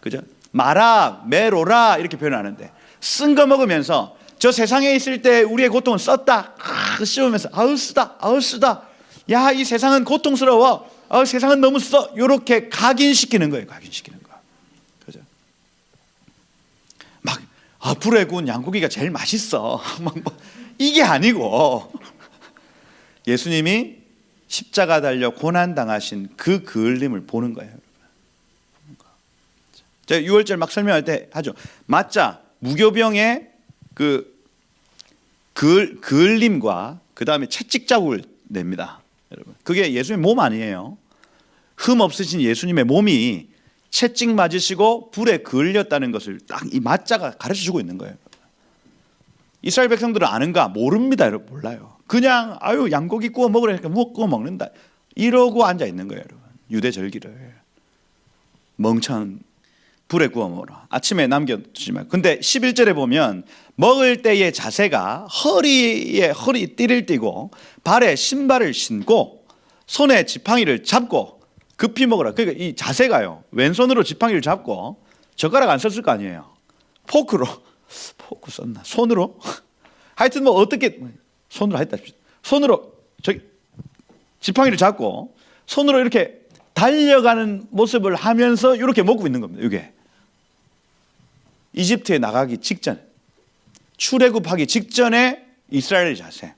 그죠? 마라, 메로라 이렇게 표현하는데 쓴 거 먹으면서 저 세상에 있을 때 우리의 고통은 썼다. 씹으면서 쓰다. 야, 이 세상은 고통스러워. 세상은 너무 써. 이렇게 각인시키는 거예요. 각인시키는 거. 그죠? 막 불에 구운 양고기가 제일 맛있어. 이게 아니고 예수님이 십자가 달려 고난 당하신 그 그을림을 보는 거예요. 제가 6월절 막 설명할 때 하죠. 맞자 무교병의 그 그을림과 그 다음에 채찍 자국을 냅니다. 여러분, 그게 예수님의 몸 아니에요. 흠 없으신 예수님의 몸이 채찍 맞으시고 불에 그을렸다는 것을 딱 이 맞자가 가르쳐주고 있는 거예요. 이스라엘 백성들은 아는가? 모릅니다. 여러분, 몰라요. 그냥 양고기 구워 먹으라니까 구워 먹는다 이러고 앉아 있는 거예요. 여러분, 유대 절기를 멍청 불에 구워 먹어라. 아침에 남겨두지 말고. 근데 11절에 보면 먹을 때의 자세가 허리 띠를 띠고 발에 신발을 신고 손에 지팡이를 잡고 급히 먹으라. 그러니까 이 자세가요, 왼손으로 지팡이를 잡고 젓가락 안 썼을 거 아니에요. 포크 썼나? 손으로? 하여튼 뭐 어떻게 손으로 했다. 손으로 저기 지팡이를 잡고 손으로 이렇게 달려가는 모습을 하면서 이렇게 먹고 있는 겁니다. 이게 이집트에 나가기 직전, 출애굽하기 직전에 이스라엘의 자세,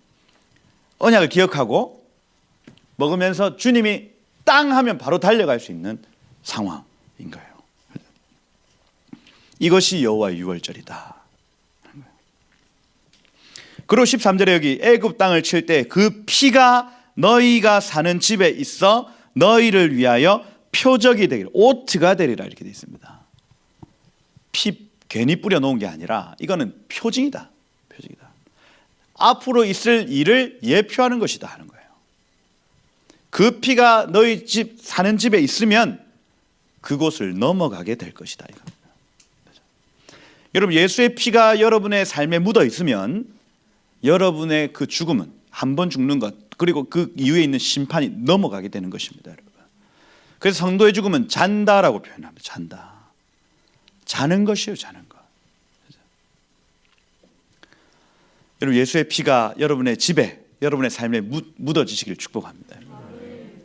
언약을 기억하고 먹으면서 주님이 땅 하면 바로 달려갈 수 있는 상황인 거예요. 이것이 여호와의 유월절이다. 그리고 13절에 여기 애굽 땅을 칠 때 그 피가 너희가 사는 집에 있어 너희를 위하여 표적이 되기를, 오트가 되리라 이렇게 되어 있습니다. 피 괜히 뿌려놓은 게 아니라 이거는 표징이다. 표징이다. 앞으로 있을 일을 예표하는 것이다 하는 거예요. 그 피가 너희 집 사는 집에 있으면 그곳을 넘어가게 될 것이다 이겁니다. 여러분, 예수의 피가 여러분의 삶에 묻어 있으면 여러분의 그 죽음은, 한 번 죽는 것 그리고 그 이후에 있는 심판이 넘어가게 되는 것입니다. 여러분. 그래서 성도의 죽음은 잔다라고 표현합니다. 잔다. 자는 것이에요. 자는 것. 여러분, 예수의 피가 여러분의 집에, 여러분의 삶에 묻어지시길 축복합니다.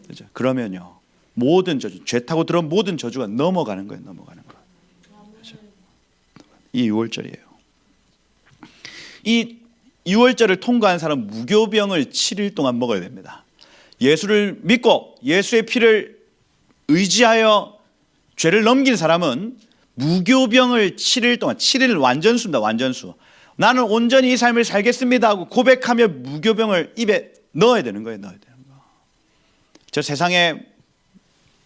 그렇죠? 그러면요, 모든 저주, 죄 타고 들어온 모든 저주가 넘어가는 거예요. 넘어가는 거. 그렇죠? 이 6월절이에요. 이 유월절을 통과한 사람은 무교병을 7일 동안 먹어야 됩니다. 예수를 믿고 예수의 피를 의지하여 죄를 넘긴 사람은 무교병을 7일 동안, 7일 완전수입니다. 완전수. 나는 온전히 이 삶을 살겠습니다 하고 고백하며 무교병을 입에 넣어야 되는 거예요. 넣어야 되는 거. 저 세상의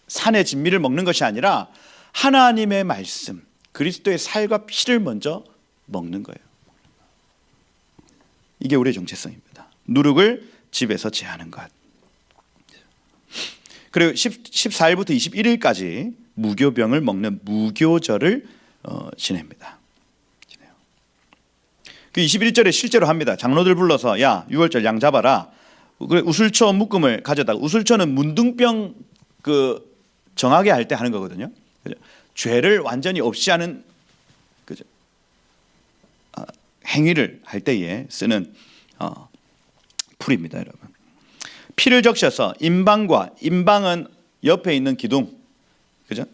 산의 진미를 먹는 것이 아니라 하나님의 말씀, 그리스도의 살과 피를 먼저 먹는 거예요. 이게 우리의 정체성입니다. 누룩을 집에서 제하는 것. 그리고 14일부터 21일까지 무교병을 먹는 무교절을 지냅니다. 그 21절에 실제로 합니다. 장로들 불러서 야, 유월절 양 잡아라. 그래, 우슬초 묶음을 가져다가, 우슬초는 문둥병 정하게 할 때 하는 거거든요. 그죠? 죄를 완전히 없이 하는, 그죠? 행위를 할 때에 쓰는 풀입니다, 여러분. 피를 적셔서 임방과, 임방은 옆에 있는 기둥, 그죠?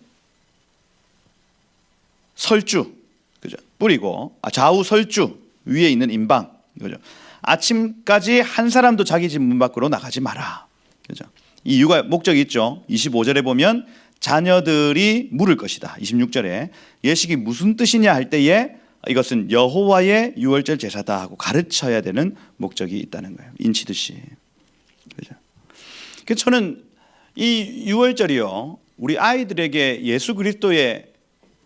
설주, 그죠? 뿌리고, 좌우 설주 위에 있는 임방, 그죠? 아침까지 한 사람도 자기 집 문 밖으로 나가지 마라, 그죠? 이 이유가 목적이 있죠. 25절에 보면 자녀들이 물을 것이다. 26절에 예식이 무슨 뜻이냐 할 때에 이것은 여호와의 유월절 제사다 하고 가르쳐야 되는 목적이 있다는 거예요. 인치듯이. 그죠? 그래서 저는 이 유월절이요, 우리 아이들에게 예수 그리스도의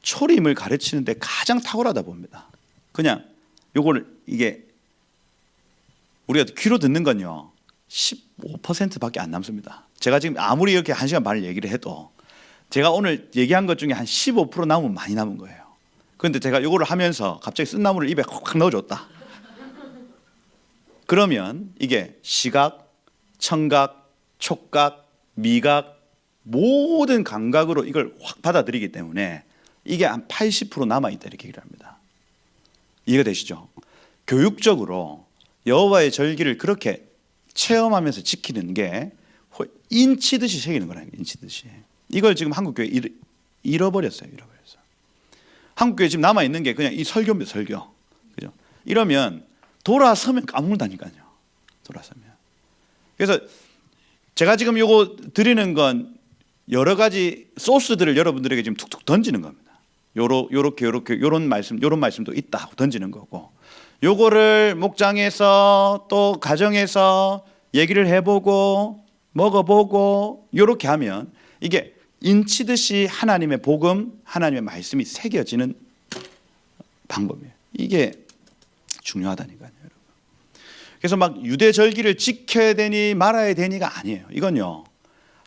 초림을 가르치는데 가장 탁월하다 봅니다. 그냥 요거를, 이게 우리가 귀로 듣는 건요 15%밖에 안 남습니다. 제가 지금 아무리 이렇게 1시간 반을 얘기를 해도 제가 오늘 얘기한 것 중에 한 15% 남으면 많이 남은 거예요. 그런데 제가 요거를 하면서 갑자기 쓴나물을 입에 확 넣어줬다. 그러면 이게 시각, 청각, 촉각, 미각 모든 감각으로 이걸 확 받아들이기 때문에 이게 한 80% 남아있다 이렇게 얘기를 합니다. 이해가 되시죠? 교육적으로 여호와의 절기를 그렇게 체험하면서 지키는 게 인치듯이 새기는 거라는 거예요. 인치듯이. 이걸 지금 한국교회 잃어버렸어요. 잃어버렸어요. 한국교회 지금 남아있는 게 그냥 이 설교입니다. 설교. 그죠? 이러면 돌아서면 까먹는다니까요. 돌아서면. 그래서 제가 지금 요거 드리는 건 여러 가지 소스들을 여러분들에게 지금 툭툭 던지는 겁니다. 요렇게 요런 말씀도 있다 하고 던지는 거고, 요거를 목장에서 또 가정에서 얘기를 해보고 먹어보고 요렇게 하면 이게 인치듯이 하나님의 복음, 하나님의 말씀이 새겨지는 방법이에요. 이게 중요하다니까요, 여러분. 그래서 막 유대 절기를 지켜야 되니 말아야 되니가 아니에요. 이건요,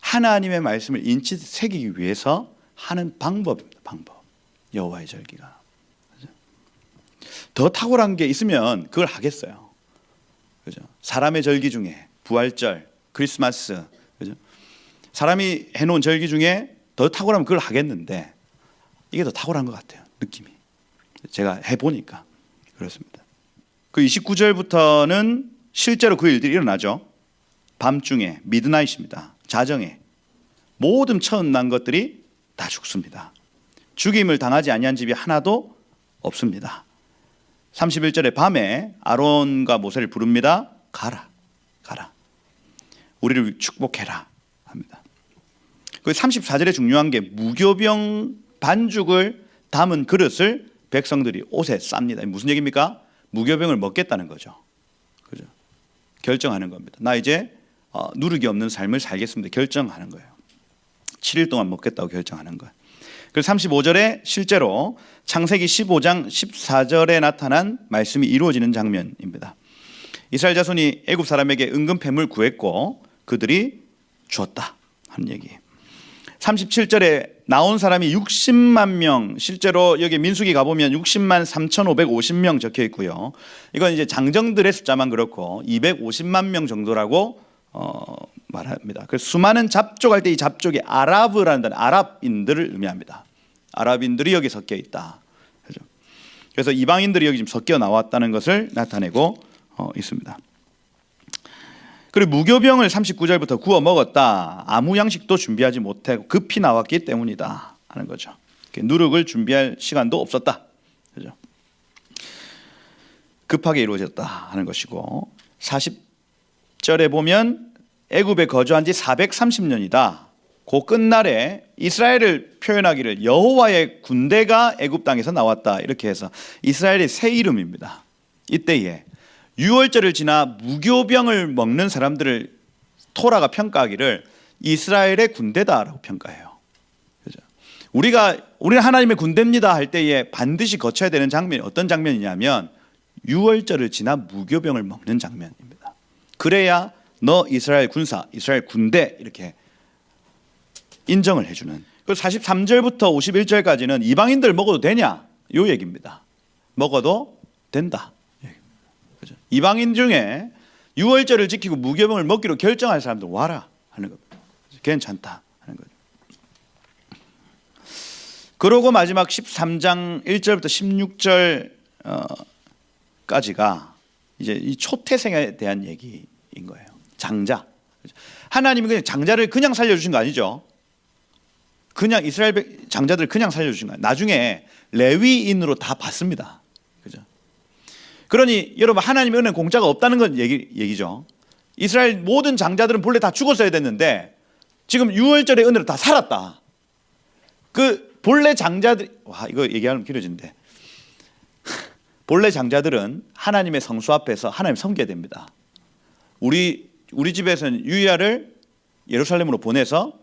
하나님의 말씀을 인치듯이 새기기 위해서 하는 방법입니다. 방법. 여호와의 절기가. 더 탁월한 게 있으면 그걸 하겠어요. 그죠? 사람의 절기 중에 부활절, 크리스마스, 그죠? 사람이 해놓은 절기 중에 더 탁월하면 그걸 하겠는데 이게 더 탁월한 것 같아요. 느낌이. 제가 해보니까 그렇습니다. 그 29절부터는 실제로 그 일들이 일어나죠. 밤중에 미드나잇입니다. 자정에 모든 처음 난 것들이 다 죽습니다. 죽임을 당하지 아니한 집이 하나도 없습니다. 31절에 밤에 아론과 모세를 부릅니다. 가라, 가라. 우리를 축복해라 합니다. 그 34절에 중요한 게 무교병 반죽을 담은 그릇을 백성들이 옷에 쌉니다. 무슨 얘기입니까? 무교병을 먹겠다는 거죠. 그죠? 결정하는 겁니다. 나 이제 누룩이 없는 삶을 살겠습니다. 결정하는 거예요. 7일 동안 먹겠다고 결정하는 거예요. 그래서 35절에 실제로 창세기 15장 14절에 나타난 말씀이 이루어지는 장면입니다. 이스라엘 자손이 애굽 사람에게 은금 패물 구했고 그들이 주었다 하는 얘기. 37절에 나온 사람이 60만 명, 실제로 여기 민수기 가보면 60만 3,550명 적혀 있고요. 이건 이제 장정들의 숫자만 그렇고 250만 명 정도라고 말합니다. 그래서 수많은 잡족할 때 이 잡족이 아랍이라는 단어, 아랍인들을 의미합니다. 아랍인들이 여기 섞여 있다. 그래서 이방인들이 여기 지금 섞여 나왔다는 것을 나타내고 있습니다. 그리고 무교병을 39절부터 구워 먹었다. 아무 양식도 준비하지 못하고 급히 나왔기 때문이다 하는 거죠. 누룩을 준비할 시간도 없었다. 그죠? 급하게 이루어졌다 하는 것이고 40절에 보면 애굽에 거주한 지 430년이다. 그 끝날에 이스라엘을 표현하기를 여호와의 군대가 애굽 땅에서 나왔다 이렇게 해서 이스라엘의 새 이름입니다. 이때에 유월절을 지나 무교병을 먹는 사람들을 토라가 평가하기를 이스라엘의 군대다라고 평가해요. 그죠? 우리는 하나님의 군대입니다 할 때에 반드시 거쳐야 되는 장면이 어떤 장면이냐면 유월절을 지나 무교병을 먹는 장면입니다. 그래야 너 이스라엘 군사, 이스라엘 군대 이렇게 인정을 해주는. 그 43절부터 51절까지는 이방인들 먹어도 되냐? 요 얘기입니다. 먹어도 된다. 그죠? 이방인 중에 유월절을 지키고 무교병을 먹기로 결정할 사람들 와라 하는 겁니다. 괜찮다 하는 거죠. 그러고 마지막 13장 1절부터 16절까지가 이제 이 초태생에 대한 얘기인 거예요. 장자. 하나님이 그냥 장자를 그냥 살려주신 거 아니죠. 그냥 이스라엘 장자들 그냥 살려주신 거예요. 나중에 레위인으로 다 받습니다. 그죠? 그러니 여러분 하나님의 은혜는 공짜가 없다는 건 얘기죠. 이스라엘 모든 장자들은 본래 다 죽었어야 됐는데 지금 유월절의 은혜로 다 살았다. 그 본래 장자들 이거 얘기하면 길어지는데 본래 장자들은 하나님의 성수 앞에서 하나님 섬겨야 됩니다. 우리 집에서는 유이아를 예루살렘으로 보내서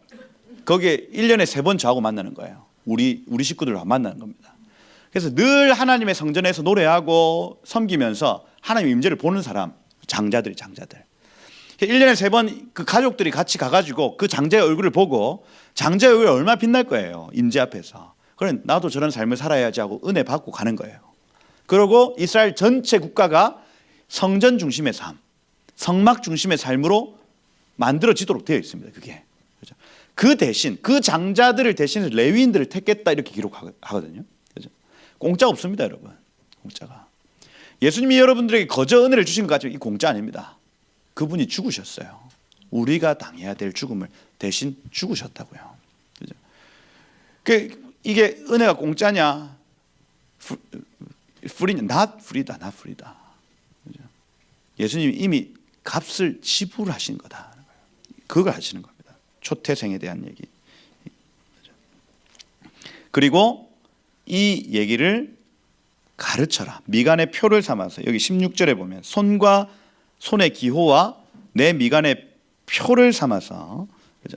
거기에 1년에 3번 저하고 만나는 거예요. 우리 식구들과 만나는 겁니다. 그래서 늘 하나님의 성전에서 노래하고 섬기면서 하나님의 임재를 보는 사람, 장자들. 1년에 3번 그 가족들이 같이 가가지고 그 장자의 얼굴을 보고 장자의 얼굴이 얼마나 빛날 거예요. 임재 앞에서. 그래 나도 저런 삶을 살아야지 하고 은혜 받고 가는 거예요. 그리고 이스라엘 전체 국가가 성전 중심의 삶, 성막 중심의 삶으로 만들어지도록 되어 있습니다. 그게. 그렇죠? 그 대신 그 장자들을 대신해서 레위인들을 택했다 이렇게 기록하거든요. 그렇죠? 공짜 없습니다, 여러분. 공짜가. 예수님이 여러분들에게 거저 은혜를 주신 것 같지만 이 공짜 아닙니다. 그분이 죽으셨어요. 우리가 당해야 될 죽음을 대신 죽으셨다고요. 그렇죠? 이게 은혜가 공짜냐? free, not free다, not free다. 그렇죠? 예수님이 이미 값을 지불하신 거다. 그걸 하시는 겁니다. 초태생에 대한 얘기. 그리고 이 얘기를 가르쳐라. 미간의 표를 삼아서 여기 16절에 보면 손과 손의 기호와 내 미간의 표를 삼아서 그죠?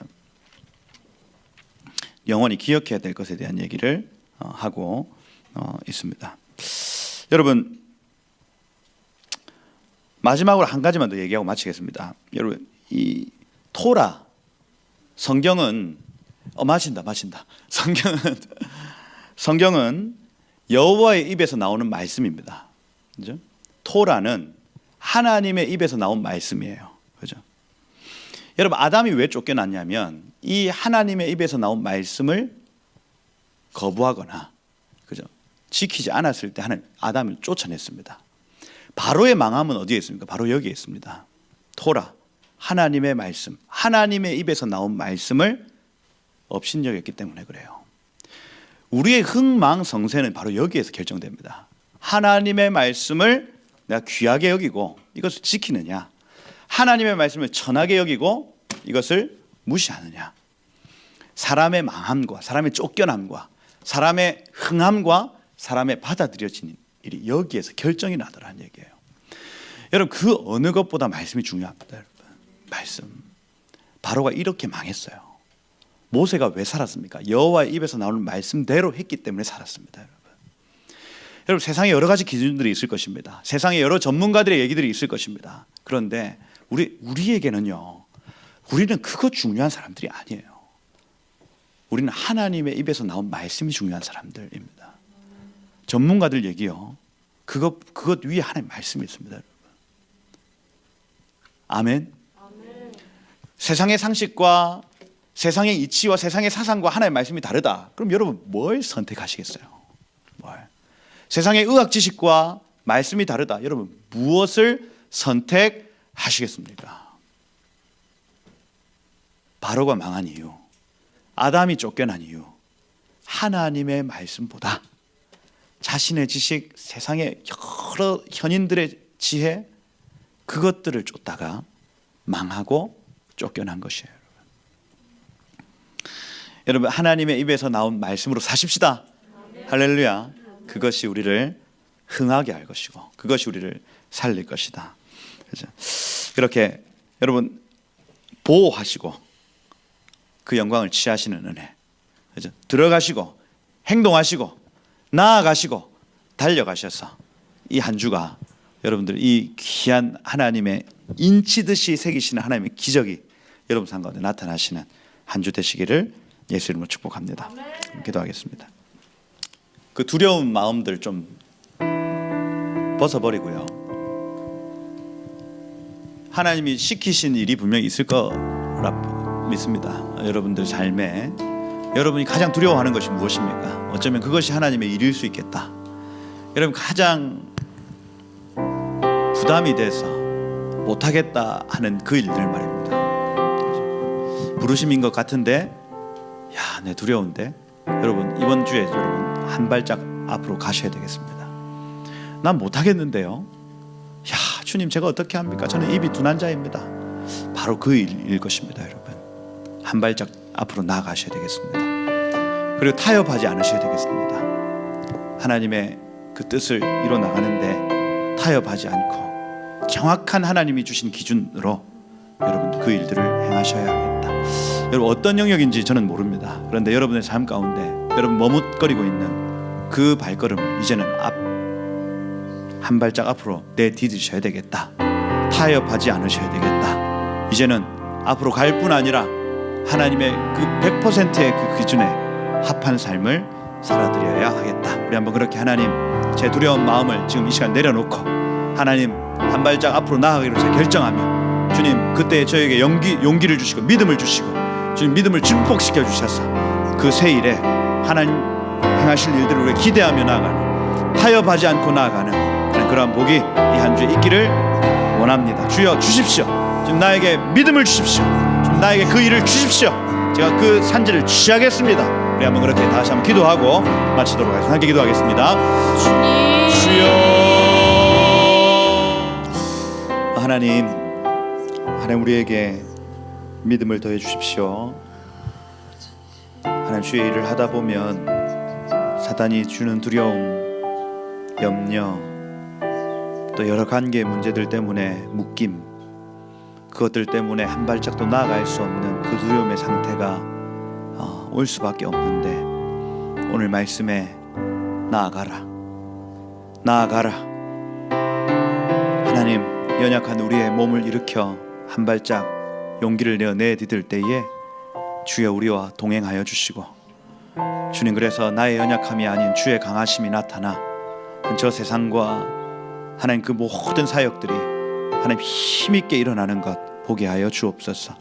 영원히 기억해야 될 것에 대한 얘기를 하고 있습니다. 여러분 마지막으로 한 가지만 더 얘기하고 마치겠습니다. 여러분 이 토라 성경은 마신다. 성경은 여호와의 입에서 나오는 말씀입니다. 그죠? 토라는 하나님의 입에서 나온 말씀이에요. 그죠? 여러분 아담이 왜 쫓겨났냐면 이 하나님의 입에서 나온 말씀을 거부하거나 그죠? 지키지 않았을 때 하나님 아담을 쫓아냈습니다. 바로의 망함은 어디에 있습니까? 바로 여기에 있습니다. 토라, 하나님의 말씀, 하나님의 입에서 나온 말씀을 업신여겼기 때문에 그래요. 우리의 흥망성쇠는 바로 여기에서 결정됩니다. 하나님의 말씀을 내가 귀하게 여기고 이것을 지키느냐, 하나님의 말씀을 천하게 여기고 이것을 무시하느냐. 사람의 망함과 사람의 쫓겨남과 사람의 흥함과 사람의 받아들여지는 일이 여기에서 결정이 나더라는 얘기예요. 여러분 그 어느 것보다 말씀이 중요합니다. 여러분 말씀. 바로가 이렇게 망했어요. 모세가 왜 살았습니까? 여호와의 입에서 나오는 말씀대로 했기 때문에 살았습니다. 여러분 세상에 여러 가지 기준들이 있을 것입니다. 세상에 여러 전문가들의 얘기들이 있을 것입니다. 그런데 우리에게는요, 우리는 그거 중요한 사람들이 아니에요. 우리는 하나님의 입에서 나온 말씀이 중요한 사람들입니다. 전문가들 얘기요, 그것 위에 하나님의 말씀이 있습니다. 여러분. 아멘. 세상의 상식과 세상의 이치와 세상의 사상과 하나님의 말씀이 다르다. 그럼 여러분 뭘 선택하시겠어요? 세상의 의학 지식과 말씀이 다르다. 여러분 무엇을 선택하시겠습니까? 바로가 망한 이유, 아담이 쫓겨난 이유, 하나님의 말씀보다 자신의 지식, 세상의 여러 현인들의 지혜, 그것들을 쫓다가 망하고 쫓겨난 것이에요. 여러분, 하나님의 입에서 나온 말씀으로 사십시다. 할렐루야. 그것이 우리를 흥하게 할 것이고 그것이 우리를 살릴 것이다. 그렇죠? 이렇게 여러분 보호하시고 그 영광을 취하시는 은혜, 그렇죠? 들어가시고 행동하시고 나아가시고 달려가셔서 이 한 주가 여러분들 이 귀한 하나님의 인치듯이 새기시는 하나님의 기적이 여러분 삶 가운데 나타나시는 한 주 되시기를 예수 이름으로 축복합니다. 기도하겠습니다. 그 두려운 마음들 좀 벗어버리고요. 하나님이 시키신 일이 분명히 있을 거라 믿습니다. 여러분들 삶에 여러분이 가장 두려워하는 것이 무엇입니까? 어쩌면 그것이 하나님의 일일 수 있겠다. 여러분 가장 부담이 돼서 못하겠다 하는 그 일들 말입니다. 부르심인 것 같은데 야, 내 두려운데. 여러분 이번 주에 여러분 한 발짝 앞으로 가셔야 되겠습니다. 난 못하겠는데요. 야, 주님 제가 어떻게 합니까? 저는 입이 둔한 자입니다. 바로 그 일일 것입니다. 여러분 한 발짝 앞으로 나아가셔야 되겠습니다. 그리고 타협하지 않으셔야 되겠습니다. 하나님의 그 뜻을 이뤄 나가는데 타협하지 않고 정확한 하나님이 주신 기준으로 여러분 그 일들을 행하셔야 하겠다. 여러분 어떤 영역인지 저는 모릅니다. 그런데 여러분의 삶 가운데 여러분 머뭇거리고 있는 그 발걸음을 이제는 한 발짝 앞으로 내디디셔야 되겠다. 타협하지 않으셔야 되겠다. 이제는 앞으로 갈 뿐 아니라 하나님의 그 100%의 그 기준에 합한 삶을 살아드려야 하겠다. 우리 한번 그렇게 하나님 제 두려운 마음을 지금 이 시간 내려놓고 하나님 한 발짝 앞으로 나아가기로 결정하며 주님 그때 저에게 용기를 주시고 믿음을 주시고 주님 믿음을 증폭시켜 주셔서 그 새 일에 하나님 행하실 일들을 우리가 기대하며 나아가는 타협하지 않고 나아가는 그러한 복이 이 한 주에 있기를 원합니다. 주여 주십시오. 지금 나에게 믿음을 주십시오. 지금 나에게 그 일을 주십시오. 제가 그 산지를 취하겠습니다. 우리 한번 그렇게 다시 한번 기도하고 마치도록 하겠습니다. 함께 기도하겠습니다. 주여 하나님 우리에게 믿음을 더해 주십시오. 하나님 주의 일을 하다 보면 사단이 주는 두려움, 염려, 또 여러 관계의 문제들 때문에 묶임, 그것들 때문에 한 발짝도 나아갈 수 없는 그 두려움의 상태가 올 수밖에 없는데 오늘 말씀에 나아가라 하나님 연약한 우리의 몸을 일으켜 한 발짝 용기를 내어 내디딜 때에 주여 우리와 동행하여 주시고 주님 그래서 나의 연약함이 아닌 주의 강하심이 나타나 저 세상과 하나님 그 모든 사역들이 하나님 힘있게 일어나는 것 보게 하여 주옵소서.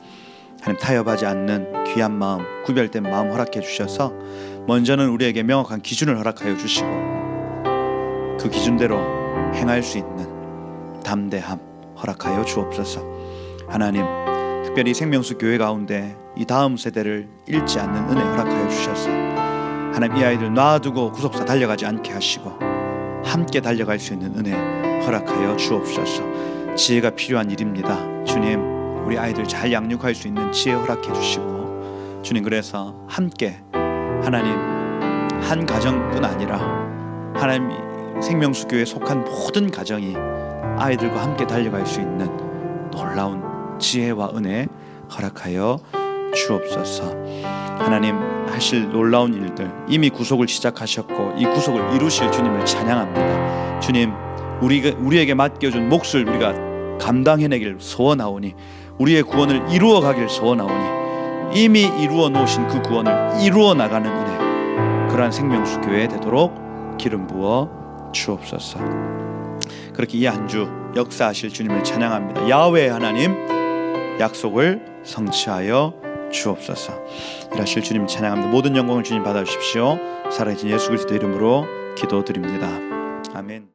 하나님 타협하지 않는 귀한 마음, 구별된 마음 허락해 주셔서 먼저는 우리에게 명확한 기준을 허락하여 주시고 그 기준대로 행할 수 있는 담대함 허락하여 주옵소서. 하나님 특별히 생명수 교회 가운데 이 다음 세대를 잃지 않는 은혜 허락하여 주셔서 하나님 이 아이들 놔두고 구속사 달려가지 않게 하시고 함께 달려갈 수 있는 은혜 허락하여 주옵소서. 지혜가 필요한 일입니다. 주님 우리 아이들 잘 양육할 수 있는 지혜 허락해 주시고 주님 그래서 함께 하나님 한 가정뿐 아니라 하나님 생명수 교회에 속한 모든 가정이 아이들과 함께 달려갈 수 있는 놀라운 지혜와 은혜 허락하여 주옵소서. 하나님 하실 놀라운 일들 이미 구속을 시작하셨고 이 구속을 이루실 주님을 찬양합니다. 주님 우리에게 맡겨준 몫을 우리가 감당해내길 소원하오니 우리의 구원을 이루어 가길 소원하오니 이미 이루어 놓으신 그 구원을 이루어 나가는 은혜 그러한 생명수 교회 되도록 기름 부어 주옵소서. 그렇게 이 한 주 역사하실 주님을 찬양합니다. 야훼 하나님 약속을 성취하여 주옵소서. 일하실 주님 찬양합니다. 모든 영광을 주님 받아주십시오. 살아계신 예수 그리스도 이름으로 기도드립니다. 아멘.